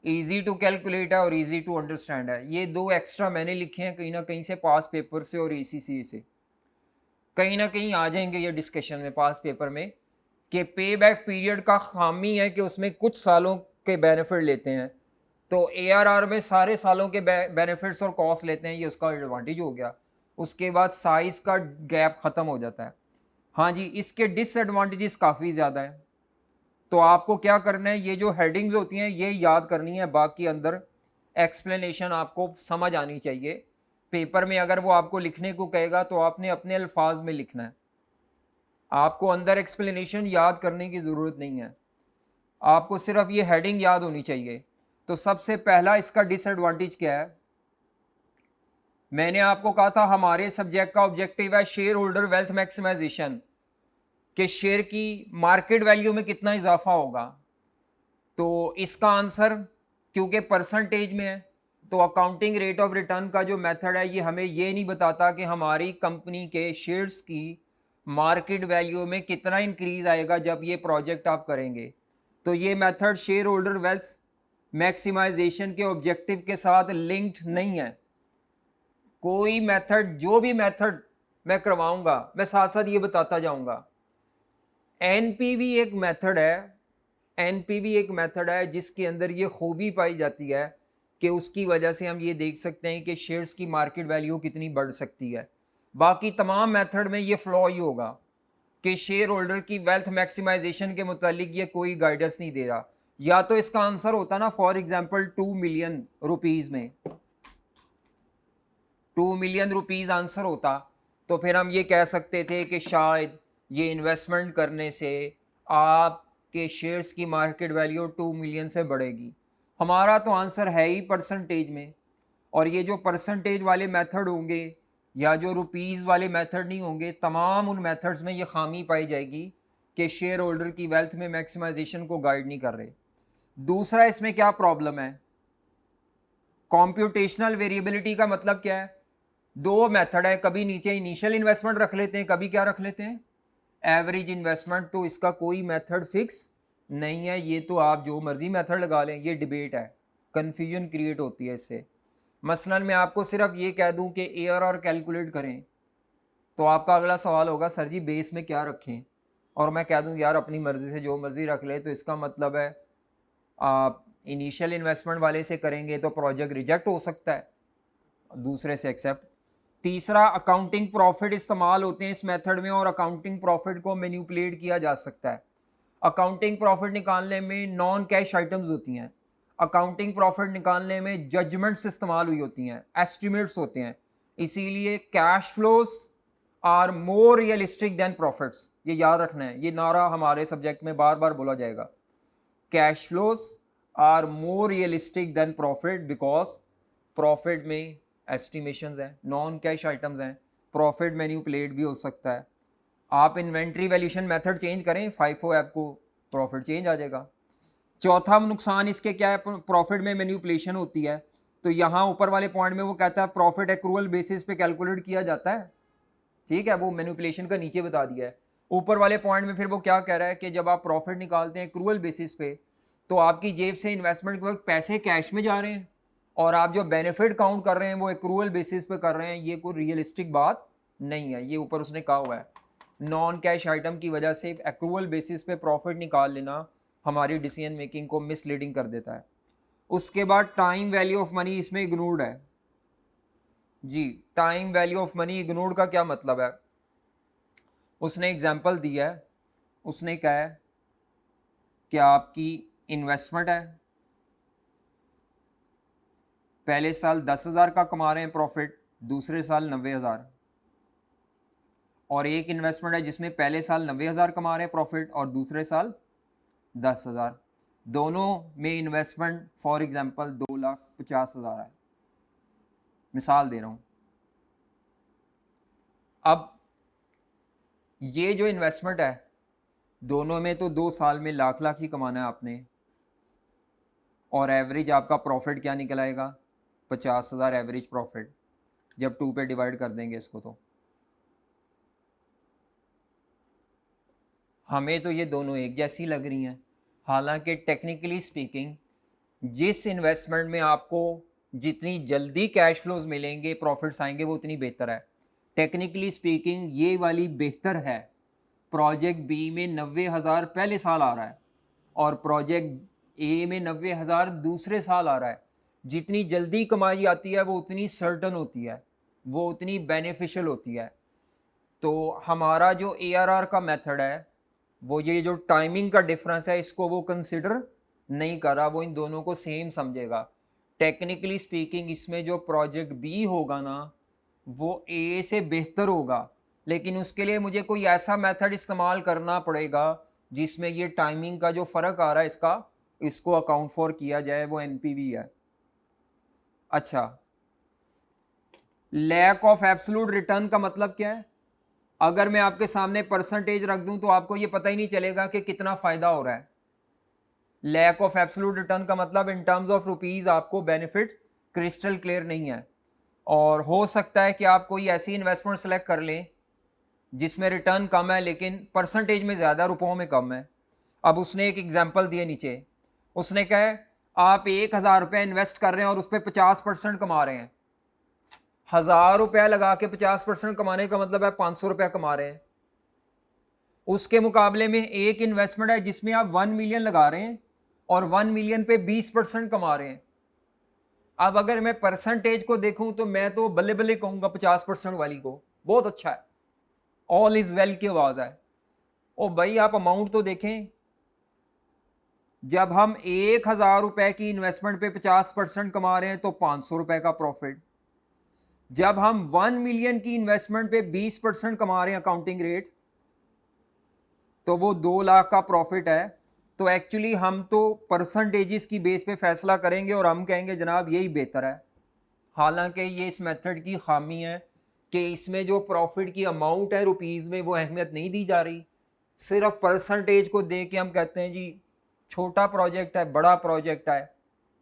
S1: इजी टू कैलकुलेट है और इजी टू अंडरस्टैंड है। ये 2 एक्स्ट्रा मैंने लिखे हैं कहीं ना कहीं से, पास पेपर से और ACCA से। कहीं ना कहीं आ जाएंगे ये डिस्कशन में पास पेपर में कि पे बैक पीरियड का खामी है कि उसमें कुछ सालों के बेनिफिट लेते हैं, तो एआरआर में सारे सालों के बेनिफिट्स और कॉस्ट लेते हैं, ये उसका एडवांटेज हो गया। उसके बाद साइज का गैप ख़त्म हो जाता है। हाँ जी, इसके डिसएडवांटेजेस काफ़ी ज़्यादा है। तो आपको क्या करना है, ये जो हेडिंग्स होती हैं ये याद करनी है, बाकी अंदर एक्सप्लेनेशन आपको समझ आनी चाहिए। पेपर में अगर वो आपको लिखने को कहेगा तो आपने अपने अल्फाज में लिखना है, आपको अंदर एक्सप्लेनेशन याद करने की ज़रूरत नहीं है, आपको सिर्फ ये हेडिंग याद होनी चाहिए। तो सबसे पहला इसका डिसएडवांटेज क्या है, मैंने आपको कहा था हमारे सब्जेक्ट का ऑब्जेक्टिव है शेयर होल्डर वेल्थ मैक्सिमाइजेशन, कि शेयर की मार्केट वैल्यू में कितना इजाफा होगा। तो इसका आंसर क्योंकि परसेंटेज में है, तो अकाउंटिंग रेट ऑफ रिटर्न का जो मेथड है ये हमें ये नहीं बताता कि हमारी कंपनी के शेयर्स की मार्केट वैल्यू में कितना इंक्रीज आएगा जब ये प्रोजेक्ट आप करेंगे। तो ये method share holder wealth maximisation के ऑब्जेक्टिव के साथ लिंक्ड नहीं है। कोई मेथड, जो भी मेथड मैं करवाऊंगा मैं साथ साथ ये बताता जाऊंगा। एनपीवी एक मेथड है, एनपीवी एक मेथड है जिसके अंदर ये खूबी पाई जाती है कि उसकी वजह से हम ये देख सकते हैं कि शेयर्स की मार्केट वैल्यू कितनी बढ़ सकती है। बाकी तमाम मेथड में ये फ्लॉ ही होगा कि शेयर होल्डर की वेल्थ मैक्सिमाइजेशन के मुतालिक ये कोई गाइडेंस नहीं दे रहा। या तो इसका आंसर होता ना फॉर एग्जांपल 2 मिलियन रुपीस में 2 मिलियन रुपीस आंसर होता, तो फिर हम ये कह सकते थे कि शायद ये इन्वेस्टमेंट करने से आपके शेयर्स की मार्केट वैल्यू 2 मिलियन से बढ़ेगी। हमारा तो आंसर है ही परसेंटेज में, और ये जो परसेंटेज वाले मेथड होंगे या जो रुपीज़ वाले मेथड नहीं होंगे, तमाम उन मेथड्स में ये खामी पाई जाएगी कि शेयर होल्डर की वेल्थ में मैक्सिमाइजेशन को गाइड नहीं कर रहे। दूसरा इसमें क्या प्रॉब्लम है, कॉम्प्यूटेशनल वेरिएबिलिटी का मतलब क्या है, दो मेथड है, कभी नीचे इनिशियल इन्वेस्टमेंट रख लेते हैं, कभी क्या रख लेते हैं, एवरेज इन्वेस्टमेंट। तो इसका कोई मेथड फिक्स नहीं है, ये तो आप जो मर्जी मेथड लगा लें, ये डिबेट है, कंफ्यूजन क्रिएट होती है इससे। मसलन मैं आपको सिर्फ ये कह दूं कि एआरआर कैलकुलेट करें, तो आपका अगला सवाल होगा सर जी बेस में क्या रखें, और मैं कह दूं यार अपनी मर्जी से जो मर्जी रख ले, तो इसका मतलब है आप इनिशियल इन्वेस्टमेंट वाले से करेंगे तो प्रोजेक्ट रिजेक्ट हो सकता है, दूसरे से एक्सेप्ट। तीसरा, अकाउंटिंग प्रॉफिट इस्तेमाल होते हैं इस मेथड में, और अकाउंटिंग प्रॉफिट को मैनिपुलेट किया जा सकता है। अकाउंटिंग प्रॉफिट निकालने में नॉन कैश आइटम्स होती हैं, अकाउंटिंग प्रॉफिट निकालने में जजमेंट्स इस्तेमाल हुई होती हैं, एस्टिमेट्स होते हैं, इसीलिए cash flows are more realistic than profits. ये याद रखना है, ये नारा हमारे सब्जेक्ट में बार बार बोला जाएगा, cash flows are more realistic than profit, because profit में एस्टिमेशंस हैं, नॉन कैश आइटम्स हैं, प्रॉफिट मैन्युपुलेट भी हो सकता है। आप इन्वेंट्री वैल्यूशन मेथड चेंज करें, फाइफो ऐप को, प्रॉफिट चेंज आ जाएगा। चौथा नुकसान इसके क्या है, प्रॉफिट में मैन्युपुलेशन होती है। तो यहाँ ऊपर वाले पॉइंट में वो कहता है प्रॉफिट एक्रूअल बेसिस पे कैलकुलेट किया जाता है, ठीक है, वो मैन्युपुलेशन का नीचे बता दिया है। ऊपर वाले पॉइंट में फिर वो क्या कह रहा है कि जब आप प्रॉफिट निकालते हैं एक्रूअल बेसिस पे, तो आपकी जेब से इन्वेस्टमेंट के वक्त पैसे कैश में जा रहे हैं, और आप जो बेनिफिट काउंट कर रहे हैं वो एक्रूअल बेसिस पे कर रहे हैं, ये कोई रियलिस्टिक बात नहीं है। ये ऊपर उसने कहा हुआ है, नॉन कैश आइटम की वजह से एक्रूअल बेसिस पे प्रॉफिट निकाल लेना हमारी डिसीजन मेकिंग को मिसलीडिंग कर देता है। उसके बाद टाइम वैल्यू ऑफ मनी इसमें इग्नोर्ड है जी। Time value of money ignored का क्या मतलब है, उसने एग्जांपल दिया है, उसने कहा है कि आपकी इन्वेस्टमेंट है, पहले साल 10,000 का कमा रहे हैं प्रॉफिट, दूसरे साल 90,000, और एक इन्वेस्टमेंट है जिसमें पहले साल 90,000 कमा रहे हैं प्रॉफिट और दूसरे साल 10,000, दोनों में इन्वेस्टमेंट फॉर एग्जांपल 2,50,000 है, मिसाल दे रहा हूँ। अब ये जो इन्वेस्टमेंट है दोनों में तो 2 साल में लाख लाख ही कमाना है आपने, और एवरेज आपका प्रॉफिट क्या निकल आएगा, 50,000 एवरेज प्रॉफिट, जब 2 पे डिवाइड कर देंगे इसको। तो हमें तो ये दोनों एक जैसी लग रही हैं, हालांकि टेक्निकली स्पीकिंग जिस इन्वेस्टमेंट में आपको जितनी जल्दी कैश फ्लोज मिलेंगे, प्रॉफिट्स आएंगे, वो उतनी बेहतर है। टेक्निकली स्पीकिंग ये वाली बेहतर है। प्रोजेक्ट बी में 90,000 पहले साल आ रहा है और प्रोजेक्ट ए में 90,000 दूसरे साल आ रहा है। जितनी जल्दी कमाई आती है वो उतनी सर्टन होती है, वो उतनी बेनिफिशियल होती है। तो हमारा जो ARR का मेथड है वो ये जो टाइमिंग का डिफरेंस है इसको वो कंसिडर नहीं कर रहा, वो इन दोनों को सेम समझेगा। टेक्निकली स्पीकिंग इसमें जो प्रोजेक्ट बी होगा ना वो ए से बेहतर होगा, लेकिन उसके लिए मुझे कोई ऐसा मेथड इस्तेमाल करना पड़ेगा जिसमें ये टाइमिंग का जो फ़र्क आ रहा है इसको अकाउंट फॉर किया जाए, वो NPV है। अच्छा, लैक ऑफ एब्सोल्यूट रिटर्न का मतलब क्या है? अगर मैं आपके सामने परसेंटेज रख दूं तो आपको ये पता ही नहीं चलेगा कि कितना फायदा हो रहा है। लैक ऑफ एब्सोल्यूट रिटर्न का मतलब इन टर्म्स ऑफ रुपीज आपको बेनिफिट क्रिस्टल क्लियर नहीं है। और हो सकता है कि आप कोई ऐसी इन्वेस्टमेंट सेलेक्ट कर लें जिसमें रिटर्न कम है लेकिन परसेंटेज में ज़्यादा, रुपयों में कम है। अब उसने एक एग्जाम्पल दिए नीचे, उसने कहा है आप 1,000 रुपये इन्वेस्ट कर रहे हैं और उस पर 50% कमा रहे हैं। 1,000 रुपया लगा के 50% कमाने का मतलब है 500 रुपया कमा रहे हैं। उसके मुकाबले में एक इन्वेस्टमेंट है जिसमें आप 1 मिलियन लगा रहे हैं और 1 मिलियन पे 20% कमा रहे हैं। अब अगर मैं परसेंटेज को देखूं तो मैं तो बल्ले बल्ले कहूंगा 50% वाली को, बहुत अच्छा है, ऑल इज वेल की आवाज है। ओ भाई आप अमाउंट तो देखें, जब हम 1,000 रुपए की इन्वेस्टमेंट पे 50% कमा रहे हैं तो 500 रुपए का प्रॉफिट। जब हम 1 मिलियन की इन्वेस्टमेंट पे 20% कमा रहे हैं अकाउंटिंग रेट, तो वो 2 लाख का प्रॉफिट है। तो एक्चुअली हम तो परसेंटेजेस की बेस पे फैसला करेंगे और हम कहेंगे जनाब यही बेहतर है। हालांकि ये इस मेथड की खामी है कि इसमें जो प्रॉफिट की अमाउंट है रुपीज़ में वो अहमियत नहीं दी जा रही। सिर्फ परसेंटेज को दे के हम कहते हैं जी छोटा प्रोजेक्ट है, बड़ा प्रोजेक्ट है,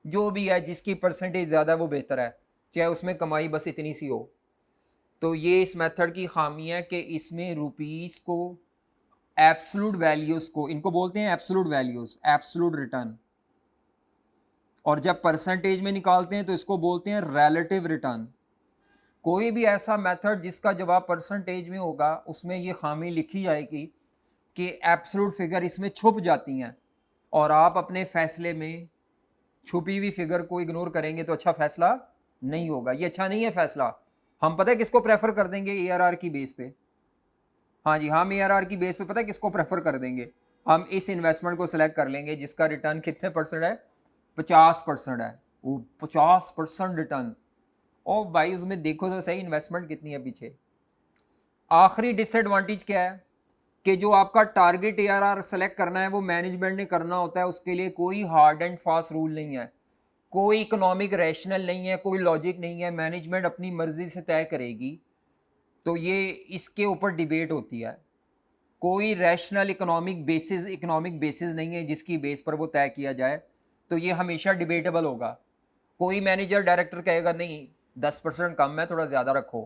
S1: जो भी है जिसकी परसेंटेज ज़्यादा वो बेहतर है, चाहे उसमें कमाई बस इतनी सी हो। तो ये इस मेथड की खामी है कि इसमें रुपीज़ को, एब्सोल्यूट वैल्यूज़ को, इनको बोलते हैं एब्सोल्यूट वैल्यूज़, एब्सोल्यूट रिटर्न, और जब परसेंटेज में निकालते हैं तो इसको बोलते हैं रिलेटिव रिटर्न। कोई भी ऐसा मेथड जिसका जवाब परसेंटेज में होगा उसमें ये खामी लिखी जाएगी कि एब्सोल्यूट फिगर इसमें छुप जाती हैं और आप अपने फैसले में छुपी हुई फिगर को इग्नोर करेंगे तो अच्छा फैसला नहीं होगा। ये अच्छा नहीं है फैसला। हम पता है किसको प्रेफर कर देंगे ARR की बेस पे? हाँ जी, हम ARR की बेस पे पता है किसको प्रेफर कर देंगे? हम इस इन्वेस्टमेंट को सिलेक्ट कर लेंगे जिसका रिटर्न कितने परसेंट है? 50% है। वो 50% रिटर्न, ओ भाई उसमें देखो तो सही इन्वेस्टमेंट कितनी है पीछे। आखिरी डिसएडवांटेज क्या है कि जो आपका टारगेट ARR सेलेक्ट करना है वो मैनेजमेंट ने करना होता है, उसके लिए कोई हार्ड एंड फास्ट रूल नहीं है, कोई इकोनॉमिक रैशनल नहीं है, कोई लॉजिक नहीं है, मैनेजमेंट अपनी मर्जी से तय करेगी। तो ये इसके ऊपर डिबेट होती है। कोई रैशनल इकोनॉमिक बेसिस नहीं है जिसकी बेस पर वो तय किया जाए, तो ये हमेशा डिबेटेबल होगा। कोई मैनेजर डायरेक्टर कहेगा नहीं 10% कम है, थोड़ा ज़्यादा रखो,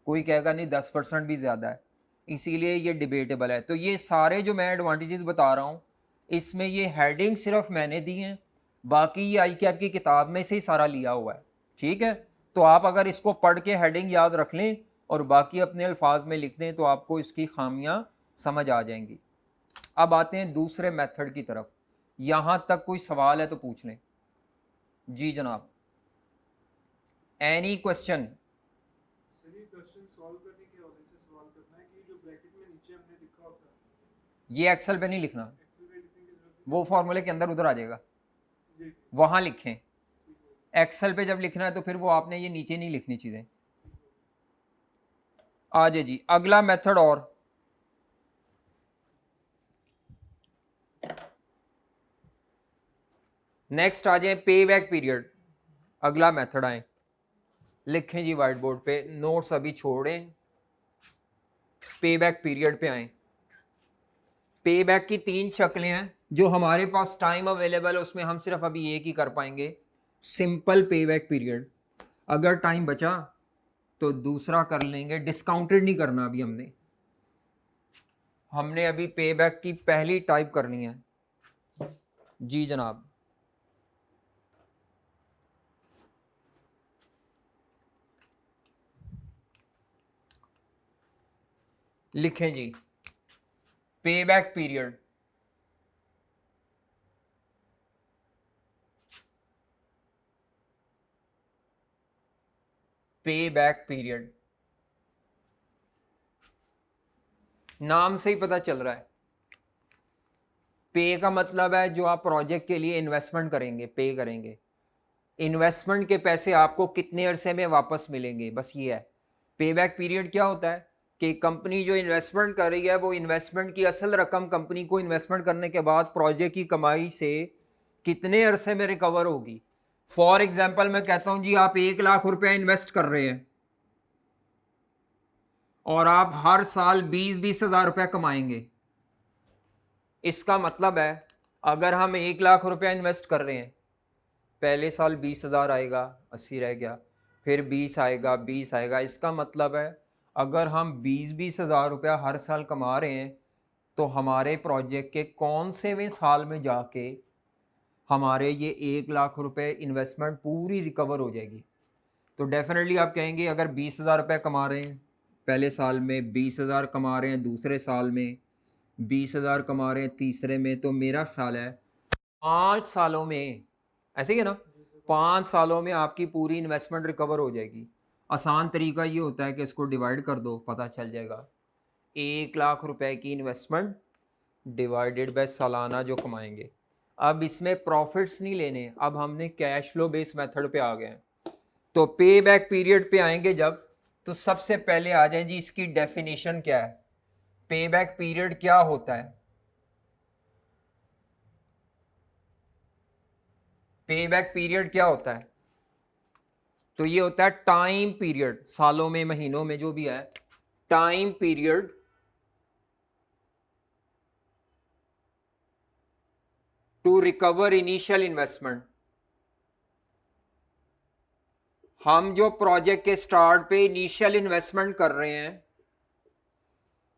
S1: कोई कहेगा नहीं 10% भी ज़्यादा है, इसीलिए ये डिबेटेबल है। तो ये सारे जो मैं एडवांटेजेस बता रहा हूँ इसमें ये हेडिंग सिर्फ मैंने दी हैं, बाकी ये ICAP की किताब में से ही सारा लिया हुआ है। ठीक है, तो आप अगर इसको पढ़ के हेडिंग याद रख लें और बाकी अपने अल्फाज में लिख दें तो आपको इसकी खामियां समझ आ जाएंगी। अब आते हैं दूसरे मेथड की तरफ। यहां तक कोई सवाल है तो पूछ लें। जी जनाब, एनी क्वेश्चन?
S2: सर ये क्वेश्चन सॉल्व करने के हवाले से सवाल करना है कि जो ब्रैकेट में नीचे हमने लिखा होता है
S1: ये एक्सेल पे नहीं लिखना,
S2: एक्सेल में लिखने की जरूरत
S1: वो फॉर्मूले के अंदर उधर आ जाएगा,
S2: नहीं। जी
S1: वहां लिखें।
S2: ठीक हो
S1: एक्सेल पे जब लिखना है तो फिर वो आपने ये नीचे नहीं लिखनी चीज़ें।
S2: ठीक हो।
S1: आ जाए जी अगला मेथड। और नेक्स्ट आ जाए पे बैक पीरियड। अगला मेथड आए, लिखें जी वाइट बोर्ड पे, नोट्स अभी छोड़ें, पे बैक पीरियड पे आए। पे बैक की 3 शक्लें हैं, जो हमारे पास टाइम अवेलेबल है उसमें हम सिर्फ अभी एक ही कर पाएंगे, सिंपल पे बैक पीरियड। अगर टाइम बचा तो दूसरा कर लेंगे, डिस्काउंटेड नहीं करना अभी हमने अभी पे बैक की पहली टाइप करनी है। जी जनाब, लिखें जी, पे बैक पीरियड, पे बैक पीरियड, नाम से ही पता चल रहा है। पे का मतलब है जो आप प्रोजेक्ट के लिए इन्वेस्टमेंट करेंगे, पे करेंगे, इन्वेस्टमेंट के पैसे आपको कितने अरसे में वापस मिलेंगे, बस ये है। पे बैक पीरियड क्या होता है कि कंपनी जो इन्वेस्टमेंट कर रही है वो इन्वेस्टमेंट की असल रकम कंपनी को इन्वेस्टमेंट करने के बाद प्रोजेक्ट की कमाई से कितने अरसे में रिकवर होगी। फॉर एग्जाम्पल मैं कहता हूं जी, आप 1 लाख रुपया इन्वेस्ट कर रहे हैं और आप हर साल 20-20 हजार रुपया कमाएंगे। इसका मतलब है अगर हम 1 लाख रुपया इन्वेस्ट कर रहे हैं, पहले साल 20 हजार आएगा, 80 रह गया, फिर 20 आएगा, 20 आएगा, इसका मतलब है अगर हम 20-20 हजार रुपया हर साल कमा रहे हैं तो हमारे प्रोजेक्ट के कौन सेवें साल में जाके हमारे ये 1 लाख रुपए इन्वेस्टमेंट पूरी रिकवर हो जाएगी। तो डेफिनेटली आप कहेंगे अगर 20 हजार रुपये कमा रहे हैं पहले साल में, 20 हजार कमा रहे हैं दूसरे साल में, 20 हजार कमा रहे हैं तीसरे में, तो मेरा ख्याल है 5 सालों में, ऐसे ही है ना, 5 सालों में आपकी पूरी इन्वेस्टमेंट रिकवर हो जाएगी। आसान तरीका ये होता है कि इसको डिवाइड कर दो, पता चल जाएगा। 1 लाख रुपए की इन्वेस्टमेंट डिवाइडेड बाय सालाना जो कमाएंगे। अब इसमें प्रॉफिट्स नहीं लेने, अब हमने कैश फ्लो बेस्ड मेथड पे आ गए हैं। तो पे बैक पीरियड पे आएंगे जब, तो सबसे पहले आ जाए जी इसकी डेफिनेशन क्या है, पे बैक पीरियड क्या होता है। पे बैक पीरियड क्या होता है, तो ये होता है टाइम पीरियड, सालों में महीनों में जो भी है, time period to recover initial investment. हम जो प्रोजेक्ट के स्टार्ट पे इनिशियल इन्वेस्टमेंट कर रहे हैं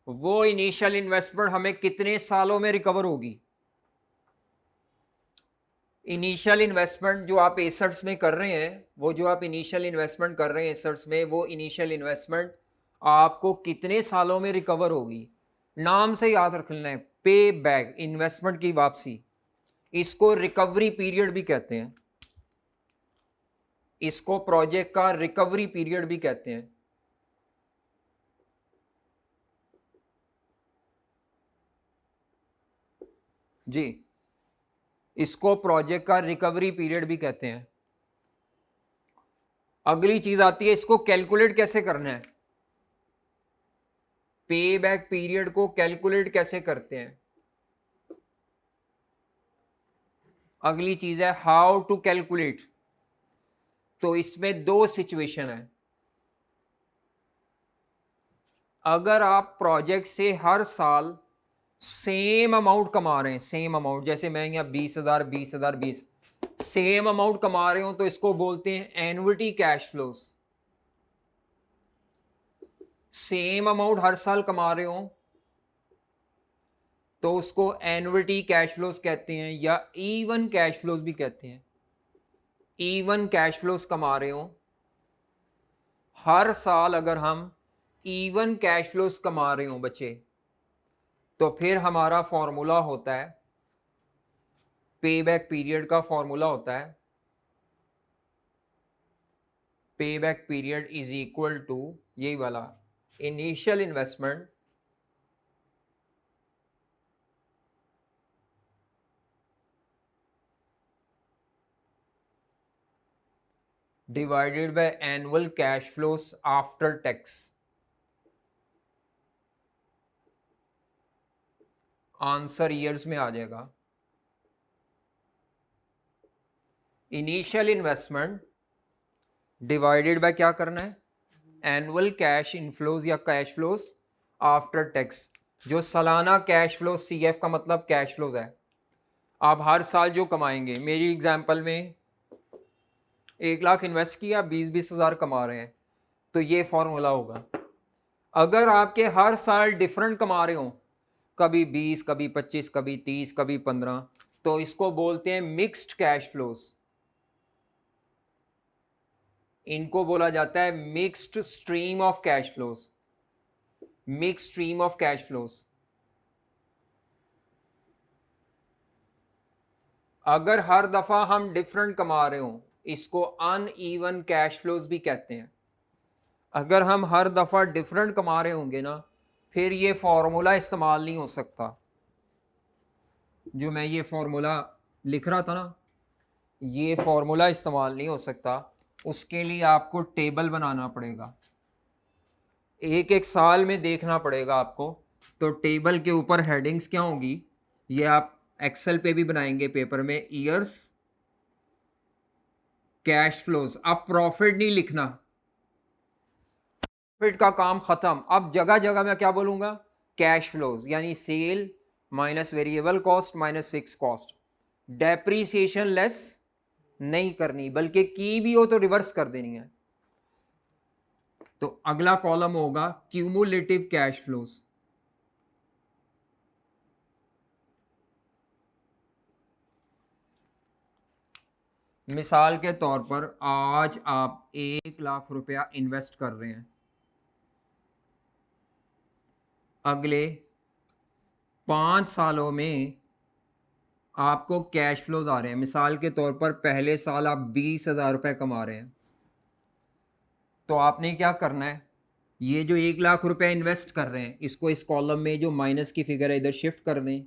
S1: वो इनिशियल इन्वेस्टमेंट हमें कितने सालों में रिकवर होगी। इनिशियल इन्वेस्टमेंट जो आप एसेट्स में कर रहे हैं, वो जो आप इनिशियल इन्वेस्टमेंट कर रहे हैं एसेट्स में, वो इनिशियल इन्वेस्टमेंट आपको कितने सालों में रिकवर होगी। नाम से याद रख लेना है, पे बैक, इन्वेस्टमेंट की वापसी। इसको रिकवरी पीरियड भी कहते हैं, इसको प्रोजेक्ट का रिकवरी पीरियड भी कहते हैं। जी, इसको प्रोजेक्ट का रिकवरी पीरियड भी कहते हैं। अगली चीज आती है, इसको कैलकुलेट कैसे करना है, पे बैक पीरियड को कैलकुलेट कैसे करते हैं। अगली चीज है हाउ टू कैलकुलेट। तो इसमें दो सिचुएशन है। अगर आप प्रोजेक्ट से हर साल सेम अमाउंट कमा रहे हैं, सेम अमाउंट, जैसे मैं यहाँ 20 हजार 20 हजार 20, सेम अमाउंट कमा रहे हो तो इसको बोलते हैं annuity cash flows. Same amount हर साल कमा रहे हो तो उसको एन्युटी कैश फ्लोज कहते हैं, या इवन कैश फ्लोज भी कहते हैं। इवन कैश फ्लोज कमा रहे हो हर साल, अगर हम इवन कैश फ्लोज कमा रहे हो बच्चे, तो फिर हमारा फॉर्मूला होता है, पे बैक पीरियड का फॉर्मूला होता है, pay back period is equal to यही वाला, initial investment divided by annual cash flows after tax. Answer years में आ जाएगा। इनिशियल इन्वेस्टमेंट डिवाइडेड बाय क्या करना है, एनुअल कैश इनफ्लोज या कैश फ्लोज आफ्टर टैक्स। जो सालाना कैश फ्लो, सीएफ का मतलब कैश फ्लोज है, आप हर साल जो कमाएंगे। मेरी एग्जांपल में 1 लाख इन्वेस्ट किया, 20-20 हजार कमा रहे हैं, तो ये फॉर्मूला होगा। अगर आपके हर साल डिफरेंट कमा रहे हो, कभी 20, कभी 25, कभी 30, कभी 15, तो इसको बोलते हैं मिक्स्ड कैश फ्लोज। इनको बोला जाता है mixed stream of cash flows. Mix stream of cash flows. अगर हर दफा हम डिफरेंट कमा रहे हो, इसको अनइवन कैश फ्लोज भी कहते हैं। अगर हम हर दफा डिफरेंट कमा रहे होंगे ना, फिर ये फॉर्मूला इस्तेमाल नहीं हो सकता। जो मैं ये फॉर्मूला लिख रहा था ना, ये फॉर्मूला इस्तेमाल नहीं हो सकता। उसके लिए आपको टेबल बनाना पड़ेगा, एक एक साल में देखना पड़ेगा आपको। तो टेबल के ऊपर हेडिंग्स क्या होंगी, ये आप एक्सेल पे भी बनाएंगे पेपर में, ईयर्स, कैश फ्लोज। अब प्रॉफिट नहीं लिखना, प्रॉफिट का काम खत्म। अब जगह जगह मैं क्या बोलूंगा, कैश फ्लोज, यानी sale minus variable cost minus fix cost. Depreciation less नहीं करनी, बल्कि की भी हो तो रिवर्स कर देनी है। तो अगला कॉलम होगा क्यूमुलेटिव कैश फ्लोज। मिसाल के तौर पर आज आप 1 लाख रुपया इन्वेस्ट कर रहे हैं, अगले 5 सालों में आपको कैश फ्लोज आ रहे हैं। मिसाल के तौर पर पहले साल आप 20,000 रुपये कमा रहे हैं, तो आपने क्या करना है, ये जो 1 लाख रुपया इन्वेस्ट कर रहे हैं, इसको इस कॉलम में जो माइनस की फिगर है इधर शिफ्ट कर दें,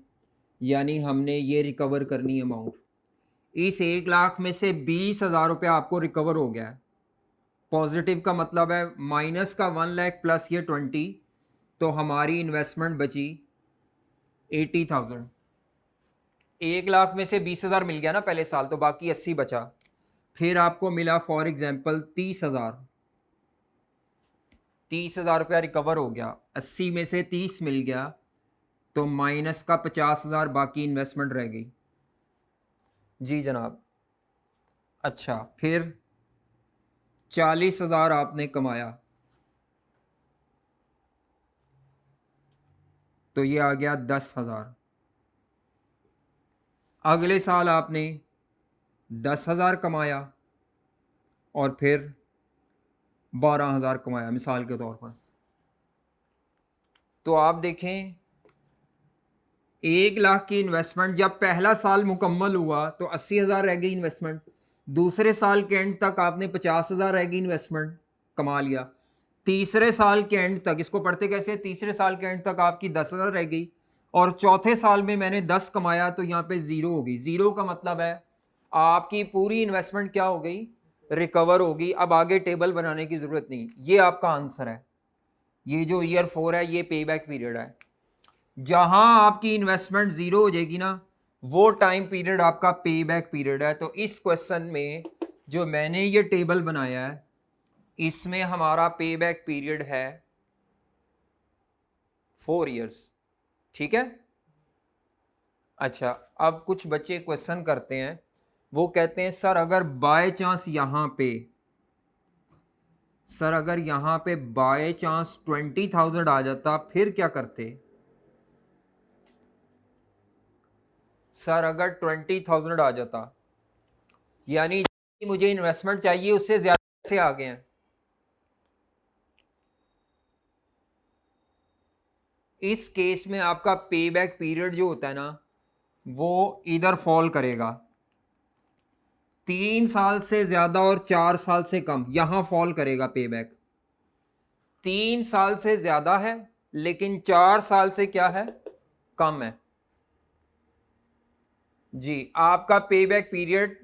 S1: यानी हमने ये रिकवर करनी अमाउंट। इस 1 लाख में से 20,000 रुपया आपको रिकवर हो गया है। पॉजिटिव का मतलब है माइनस का 1 लाख प्लस ये 20, तो हमारी इन्वेस्टमेंट बची 80,000। 1 लाख में से 20,000 मिल गया ना पहले साल, तो बाकी 80 बचा। फिर आपको मिला फॉर एग्जाम्पल 30,000, 30,000 रुपया रिकवर हो गया, 80 में से 30 मिल गया, तो माइनस का 50,000 बाकी इन्वेस्टमेंट रह गई। जी जनाब। अच्छा, फिर 40,000 आपने कमाया, तो ये आ गया 10,000। अगले साल आपने 10,000 कमाया और फिर 12,000 कमाया मिसाल के तौर पर। तो आप देखें 1 लाख की इन्वेस्टमेंट जब पहला साल मुकम्मल हुआ तो 80,000 रह गई इन्वेस्टमेंट। दूसरे साल के एंड तक आपने 50,000 रह गई इन्वेस्टमेंट, कमा लिया। तीसरे साल के एंड तक, इसको पढ़ते कैसे, तीसरे साल के एंड तक आपकी 10,000 रह गई, और चौथे साल में मैंने 10 कमाया, तो यहाँ पे 0 हो गई। 0 का मतलब है आपकी पूरी इन्वेस्टमेंट क्या हो गई, रिकवर होगी। अब आगे टेबल बनाने की जरूरत नहीं, ये आपका आंसर है। ये जो ईयर 4 है ये पे बैक पीरियड है। जहां आपकी इन्वेस्टमेंट 0 हो जाएगी ना, वो टाइम पीरियड आपका पे बैक पीरियड है। तो इस क्वेश्चन में जो मैंने ये टेबल बनाया है, इसमें हमारा पे बैक पीरियड है 4 ईयर्स। ठीक है। अच्छा, अब कुछ बच्चे क्वेश्चन करते हैं, वो कहते हैं सर अगर बाय चांस यहां पे, सर अगर यहां पे बाय चांस 20,000 आ जाता फिर क्या करते। सर अगर 20,000 आ जाता, यानी मुझे इन्वेस्टमेंट चाहिए उससे ज्यादा से आ गए हैं, इस केस में आपका पे बैक पीरियड जो होता है ना, वो इधर फॉल करेगा। 3 साल से ज्यादा और 4 साल से कम, यहां फॉल करेगा पे बैक। 3 साल से ज्यादा है लेकिन 4 साल से क्या है, कम है। जी, आपका पे बैक पीरियड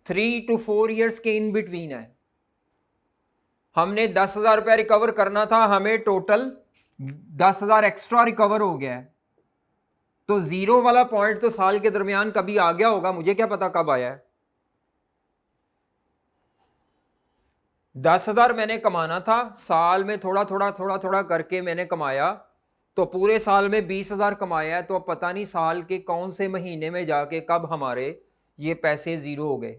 S1: 3 to 4 ईयर्स के इन बिटवीन है। हमने 10,000 रुपया रिकवर करना था, हमें टोटल 10,000 एक्स्ट्रा रिकवर हो गया है। तो 0 वाला पॉइंट तो साल के दरमियान कभी आ गया होगा, मुझे क्या पता कब आया है। 10,000 मैंने कमाना था, साल में थोड़ा थोड़ा थोड़ा थोड़ा करके मैंने कमाया, तो पूरे साल में 20,000 कमाया है। तो अब पता नहीं साल के कौन से महीने में जाके कब हमारे ये पैसे 0 हो गए।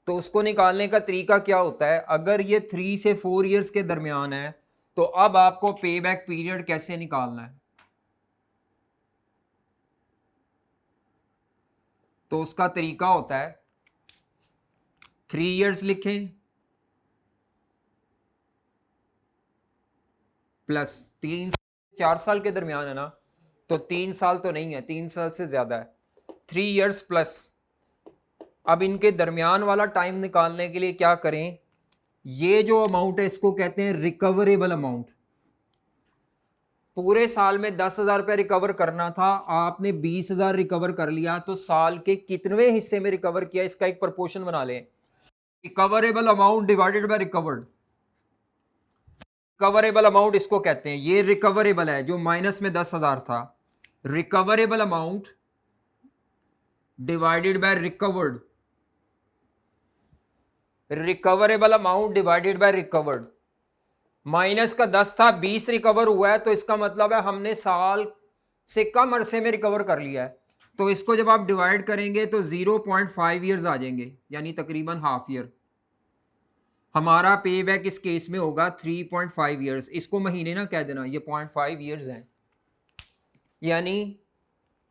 S1: तो उसको निकालने का तरीका क्या होता है, अगर ये 3 से 4 ईयर्स के दरमियान है, तो अब आपको पे बैक पीरियड कैसे निकालना है। तो उसका तरीका होता है 3 ईयर्स लिखें, प्लस 3 4 साल के दरमियान है ना, तो 3 साल तो नहीं है, 3 साल से ज्यादा है, 3 years प्लस। अब इनके दरमियान वाला टाइम निकालने के लिए क्या करें, ये जो अमाउंट है इसको कहते हैं रिकवरेबल अमाउंट। पूरे साल में 10,000 रुपये रिकवर करना था, आपने 20,000 रिकवर कर लिया, तो साल के कितने हिस्से में रिकवर किया इसका एक प्रपोर्शन बना लें। Recoverable amount divided by recovered, recoverable amount इसको कहते हैं, ये रिकवरेबल है जो माइनस में 10,000 था, recoverable amount divided by recovered, recoverable amount divided by recovered. Minus का 10 था, 20 रिकवर हुआ है, तो इसका मतलब है हमने साल से कम अरसे में रिकवर कर लिया है। तो इसको जब आप डिवाइड करेंगे तो 0.5 ईयर्स आ जाएंगे, यानी तकरीबन हाफ ईयर। हमारा पे बैक इस केस में होगा 3.5 ईयर्स। इसको महीने ना कह देना, ये 0.5 ईयर्स हैं। यानी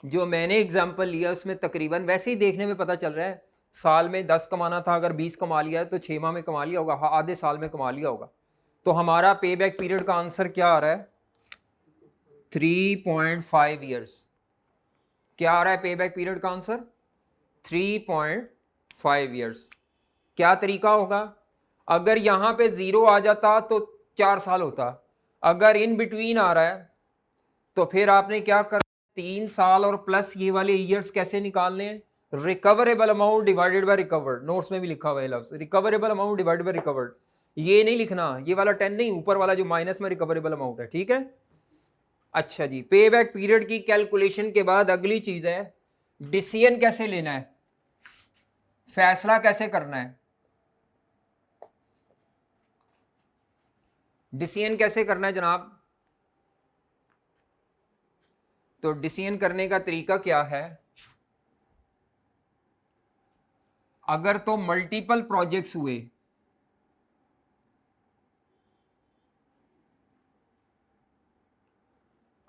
S1: जो मैंने एग्जांपल लिया उसमें तकरीबन वैसे ही देखने में पता चल रहा है, साल में 10 कमाना था, अगर 20 कमा लिया है तो 6 माह में कमा लिया होगा, आधे साल में कमा लिया होगा। तो हमारा पे बैक पीरियड का आंसर क्या आ रहा है, 3.5 ईयर्स। क्या आ रहा है पे बैक पीरियड का आंसर, 3.5 ईयर्स। क्या तरीका होगा, अगर यहां पे 0 आ जाता तो 4 साल होता, अगर इन बिटवीन आ रहा है तो फिर आपने क्या कर, 3 साल और प्लस ये वाले ईयर्स कैसे निकालने हैं, recoverable amount divided by recovered. Notes में भी लिखा हुआ है लफ्ज recoverable amount divided by recovered, ये नहीं लिखना, ये वाला 10 नहीं, ऊपर वाला जो माइनस में रिकवरेबल अमाउंट है, ठीक है। अच्छा जी, पे बैक पीरियड की कैलकुलेशन के बाद अगली चीज है डिसीजन कैसे लेना है, फैसला कैसे करना है। डिसीजन कैसे करना है जनाब, तो डिसीजन करने का तरीका क्या है, अगर तो मल्टीपल प्रोजेक्ट्स हुए,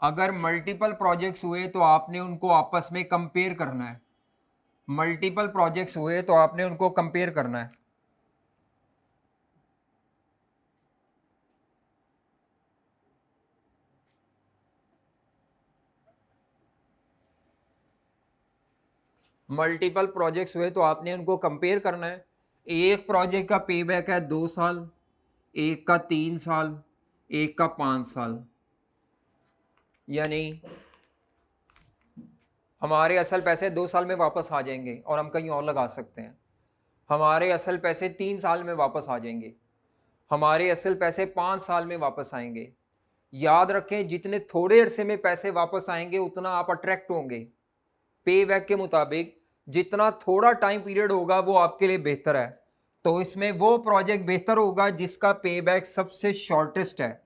S1: अगर मल्टीपल प्रोजेक्ट्स हुए तो आपने उनको आपस में कंपेयर करना है, मल्टीपल प्रोजेक्ट्स हुए तो आपने उनको कंपेयर करना है। मल्टीपल प्रोजेक्ट्स हुए तो आपने उनको कंपेयर करना है। एक प्रोजेक्ट का पे बैक है 2 साल, एक का 3 साल, एक का 5 साल, यानी हमारे असल पैसे 2 साल में वापस आ जाएंगे और हम कहीं और लगा सकते हैं, हमारे असल पैसे 3 साल में वापस आ जाएंगे, हमारे असल पैसे 5 साल में वापस आएंगे। याद रखें, जितने थोड़े अरसे में पैसे वापस आएंगे उतना आप अट्रैक्ट होंगे। पे बैक के मुताबिक जितना थोड़ा टाइम पीरियड होगा वो आपके लिए बेहतर है, तो इसमें वो प्रोजेक्ट बेहतर होगा जिसका पे बैक सबसे शॉर्टेस्ट है,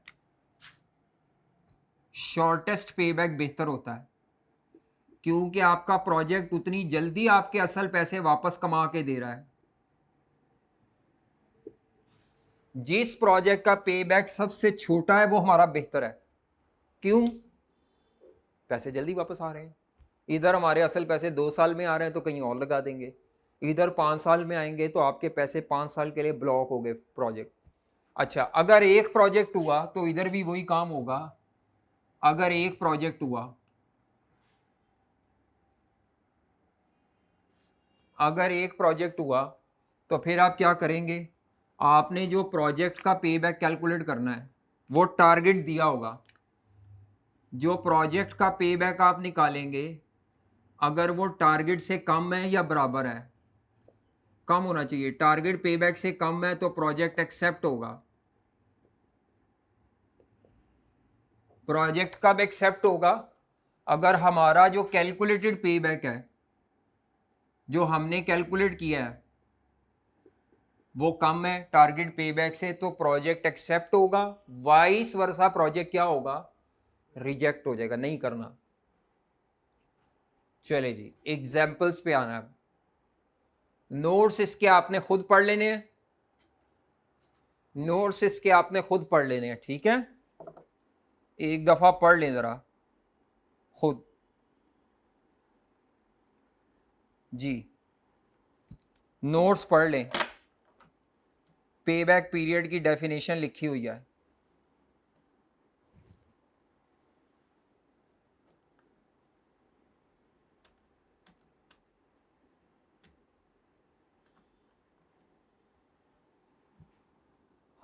S1: शॉर्टेस्ट पे बैक बेहतर होता है, क्योंकि आपका प्रोजेक्ट उतनी जल्दी आपके असल पैसे वापस कमा के दे रहा है। जिस प्रोजेक्ट का पे बैक सबसे छोटा है वो हमारा बेहतर है, क्यों, पैसे जल्दी वापस आ रहे हैं। इधर हमारे असल पैसे 2 साल में आ रहे हैं तो कहीं और लगा देंगे, इधर 5 साल में आएंगे तो आपके पैसे 5 साल के लिए ब्लॉक हो गए प्रोजेक्ट। अच्छा, अगर एक प्रोजेक्ट हुआ तो इधर भी वही काम होगा, अगर एक प्रोजेक्ट हुआ, अगर एक प्रोजेक्ट हुआ तो फिर आप क्या करेंगे, आपने जो प्रोजेक्ट का पे बैक कैलकुलेट करना है वो टारगेट दिया होगा, जो प्रोजेक्ट का पे बैक आप निकालेंगे अगर वो टारगेट से कम है या बराबर है, कम होना चाहिए, टारगेट पे बैक से कम है तो प्रोजेक्ट एक्सेप्ट होगा। प्रोजेक्ट कब एक्सेप्ट होगा, अगर हमारा जो कैलकुलेटेड पे बैक है, जो हमने कैलकुलेट किया है वो कम है टारगेट पे बैक से, तो प्रोजेक्ट एक्सेप्ट होगा। वाइस वर्सा प्रोजेक्ट क्या होगा, रिजेक्ट हो जाएगा, नहीं करना। चले जी, एग्जाम्पल्स पे आना है। नोट्स इसके आपने खुद पढ़ लेने हैं, नोट्स इसके आपने खुद पढ़ लेने हैं, ठीक है, एक दफा पढ़ लें जरा खुद जी, नोट्स पढ़ लें, पे बैक पीरियड की डेफिनेशन लिखी हुई है।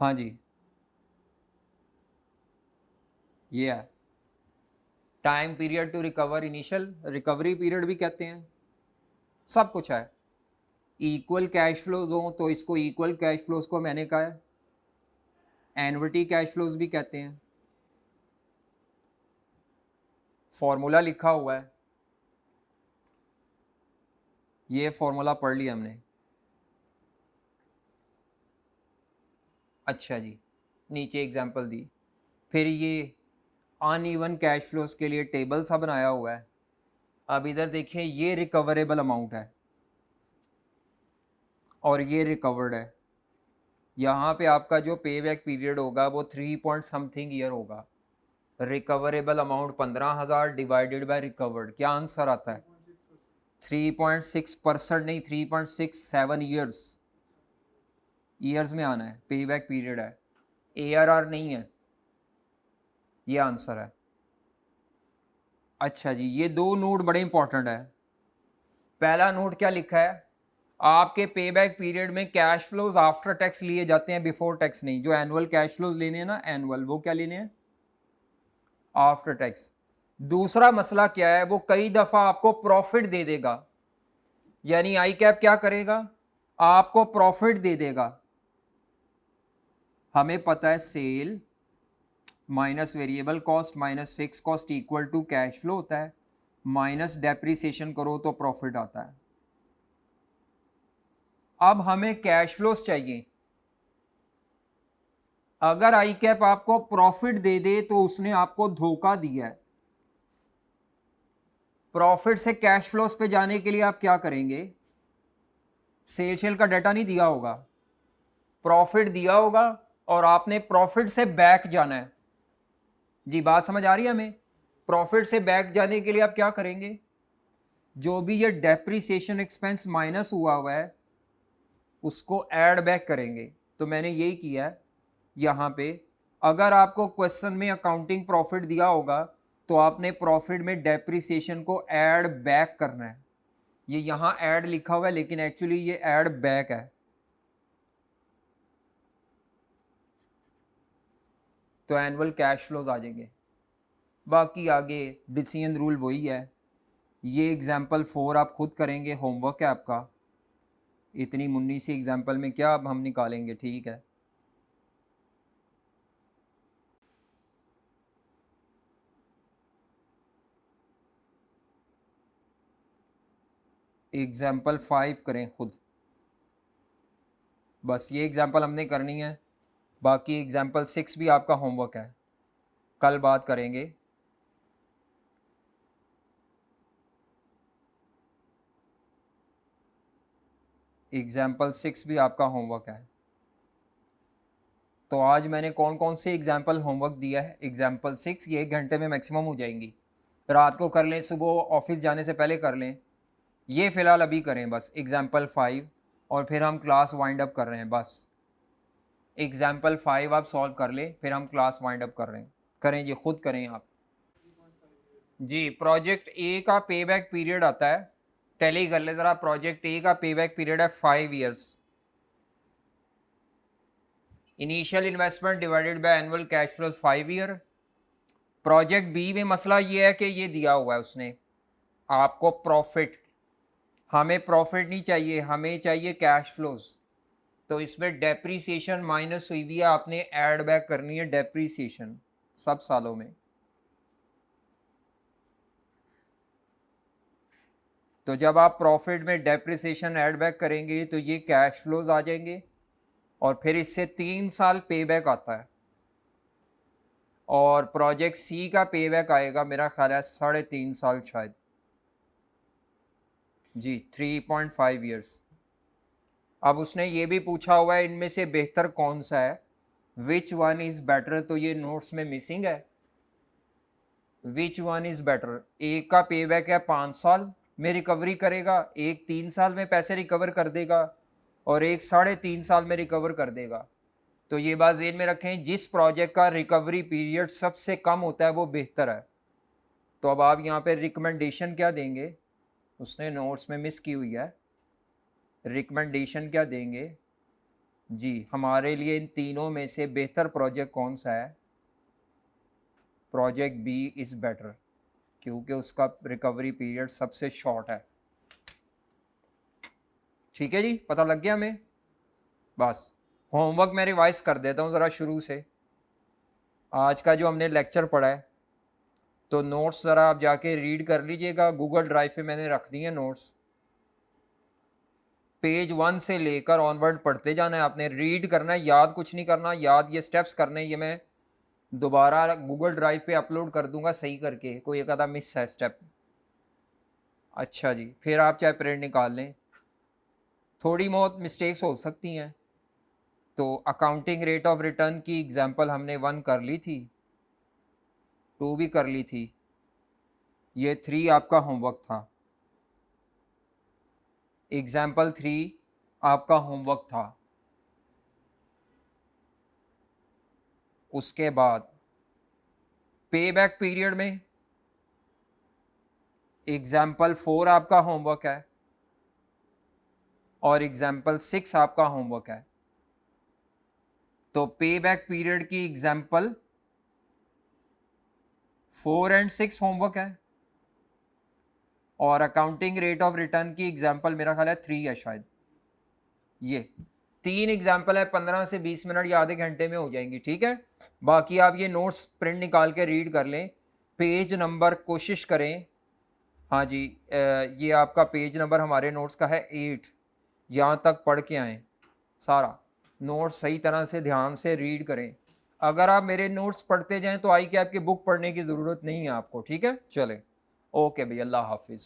S1: हाँ जी, ये है time period to recover, initial recovery period भी कहते हैं, सब कुछ है। इक्वल कैश फ्लोज हो तो इसको इक्वल कैश फ्लोज को मैंने कहा है, एन्युटी कैश फ्लोज भी कहते हैं। फॉर्मूला लिखा हुआ है, ये फॉर्मूला पढ़ लिया हमने। अच्छा जी, नीचे एग्जांपल दी। फिर ये अनइवन कैश फ्लोज के लिए टेबल सा बनाया हुआ है। अब इधर देखिए, ये रिकवरेबल अमाउंट है और ये रिकवर्ड है। यहाँ पे आपका जो पे बैक पीरियड होगा वो 3 पॉइंट समथिंग ईयर होगा। Recoverable amount 15,000 divided by recovered, क्या आंसर आता है? 3.6% नहीं, 3.67 ईयर्स, ईयर्स में आना है, पे बैक पीरियड है, ARR नहीं है, ये आंसर है। अच्छा जी, ये दो नोट बड़े इंपॉर्टेंट है। पहला नोट क्या लिखा है, आपके पे बैक पीरियड में कैश फ्लोज आफ्टर टैक्स लिए जाते हैं, बिफोर टैक्स नहीं। जो एनुअल कैश फ्लोज लेने हैं ना, एनुअल, वो क्या लेने हैं? After tax. दूसरा मसला क्या है, वो कई दफा आपको प्रॉफिट दे देगा, यानी आई कैप क्या करेगा, आपको प्रॉफिट दे देगा। हमें पता है sale minus variable cost minus fix cost equal to cash flow होता है, माइनस डेप्रिसिएशन करो तो प्रॉफिट आता है। अब हमें कैश फ्लोस चाहिए। अगर आई कैप आपको प्रॉफिट दे दे तो उसने आपको धोखा दिया है। प्रॉफिट से कैश फ्लोस पे जाने के लिए आप क्या करेंगे, सेल का डाटा नहीं दिया होगा, प्रॉफिट दिया होगा और आपने प्रॉफिट से बैक जाना है। जी बात समझ आ रही है हमें? प्रॉफिट से बैक जाने के लिए आप क्या करेंगे, जो भी ये डेप्रिसिएशन एक्सपेंस माइनस हुआ है उसको ऐड बैक करेंगे। तो मैंने यही किया है यहाँ पे। अगर आपको क्वेश्चन में अकाउंटिंग प्रॉफिट दिया होगा तो आपने प्रॉफिट में डेप्रिसिएशन को ऐड बैक करना है। ये यहाँ ऐड लिखा हुआ है लेकिन एक्चुअली ये ऐड बैक है। तो एनुअल कैश फ्लोज आ जाएंगे। बाकी आगे डिसीजन रूल वही है। ये एग्जाम्पल 4 आप खुद करेंगे, होमवर्क है आपका। इतनी मुन्नी सी एग्जाम्पल में क्या अब हम निकालेंगे, ठीक है। एग्जाम्पल 5 करें खुद, बस ये एग्जाम्पल हमने करनी है। बाकी एग्जाम्पल 6 भी आपका होमवर्क है, कल बात करेंगे। एग्जाम्पल 6 भी आपका होमवर्क है। तो आज मैंने कौन कौन से एग्जाम्पल होमवर्क दिया है, एग्जाम्पल 6 ये 1 घंटे में मैक्सिमम हो जाएंगी। रात को कर लें, सुबह ऑफिस जाने से पहले कर लें। ये फ़िलहाल अभी करें बस एग्जाम्पल 5, और फिर हम क्लास वाइंड अप कर रहे हैं। बस एग्जाम्पल 5 आप सॉल्व कर लें, फिर हम क्लास वाइंड अप कर रहे हैं। करें जी, खुद करें आप जी। प्रोजेक्ट ए का पे बैक पीरियड आता है, टैली कर ले ज़रा। प्रोजेक्ट ए का पे बैक पीरियड है 5 years. Initial investment divided by annual cash flow 5 year. Project B में मसला ये है कि ये दिया हुआ है उसने आपको प्रॉफिट। हमें प्रॉफिट नहीं चाहिए, हमें चाहिए कैश फ्लोज। तो इसमें डेप्रीसिएशन माइनस हुई हुई है, आपने ऐड बैक करनी है डेप्रीसिएशन सब सालों में। तो जब आप प्रॉफिट में डेप्रिसिएशन ऐड बैक करेंगे तो ये कैश फ्लोज आ जाएंगे, और फिर इससे 3 साल पे बैक आता है। और प्रोजेक्ट सी का पे बैक आएगा मेरा ख्याल है 3.5 साल शायद जी, 3.5 ईयर्स। अब उसने ये भी पूछा हुआ है इनमें से बेहतर कौन सा है, विच वन इज बेटर। तो ये नोट्स में मिसिंग है, विच वन इज बेटर। एक का पे बैक है 5 साल में रिकवरी करेगा, एक 3 साल में पैसे रिकवर कर देगा, और एक 3.5 साल में रिकवर कर देगा। तो ये बात ज़हन में रखें, जिस प्रोजेक्ट का रिकवरी पीरियड सबसे कम होता है वो बेहतर है। तो अब आप यहाँ पे रिकमेंडेशन क्या देंगे, उसने नोट्स में मिस की हुई है। रिकमेंडेशन क्या देंगे, जी, हमारे लिए इन तीनों में से बेहतर प्रोजेक्ट कौन सा है? प्रोजेक्ट बी इज़ बेटर, क्योंकि उसका रिकवरी पीरियड सबसे शॉर्ट है। ठीक है जी, पता लग गया हमें? बस होमवर्क मैं रिवाइज कर देता हूँ ज़रा शुरू से। आज का जो हमने लेक्चर पढ़ा है, तो नोट्स ज़रा आप जाके रीड कर लीजिएगा, गूगल ड्राइव पे मैंने रख दिए नोट्स। पेज 1 से लेकर ऑनवर्ड पढ़ते जाना है आपने, रीड करना है, याद कुछ नहीं करना। याद ये स्टेप्स करने, ये मैं दोबारा गूगल ड्राइव पे अपलोड कर दूंगा सही करके, कोई एक आधा मिस है स्टेप। अच्छा जी, फिर आप चाहे प्रिंट निकाल लें, थोड़ी बहुत मिस्टेक्स हो सकती हैं। तो अकाउंटिंग रेट ऑफ रिटर्न की एग्जांपल हमने 1 कर ली थी, 2 भी कर ली थी, ये 3 आपका होमवर्क था। एग्जाम्पल 3 आपका होमवर्क था। उसके बाद पे बैक पीरियड में एग्जाम्पल 4 आपका होमवर्क है और एग्जाम्पल 6 आपका होमवर्क है। तो पे बैक पीरियड की एग्जाम्पल 4 एंड 6 होमवर्क है और अकाउंटिंग रेट ऑफ रिटर्न की एग्जाम्पल मेरा ख्याल है 3 है शायद। ये 3 एग्जाम्पल है, 15 से 20 मिनट या आधे घंटे में हो जाएंगी। ठीक है, बाकी आप ये नोट्स प्रिंट निकाल के रीड कर लें। पेज नंबर कोशिश करें, हाँ जी, ये आपका पेज नंबर हमारे नोट्स का है 8, यहाँ तक पढ़ के आएँ सारा नोट्स, सही तरह से ध्यान से रीड करें। अगर आप मेरे नोट्स पढ़ते जाएं तो आई कैप की बुक पढ़ने की ज़रूरत नहीं है आपको। ठीक है, चले, ओके भाई, अल्लाह हाफिज़।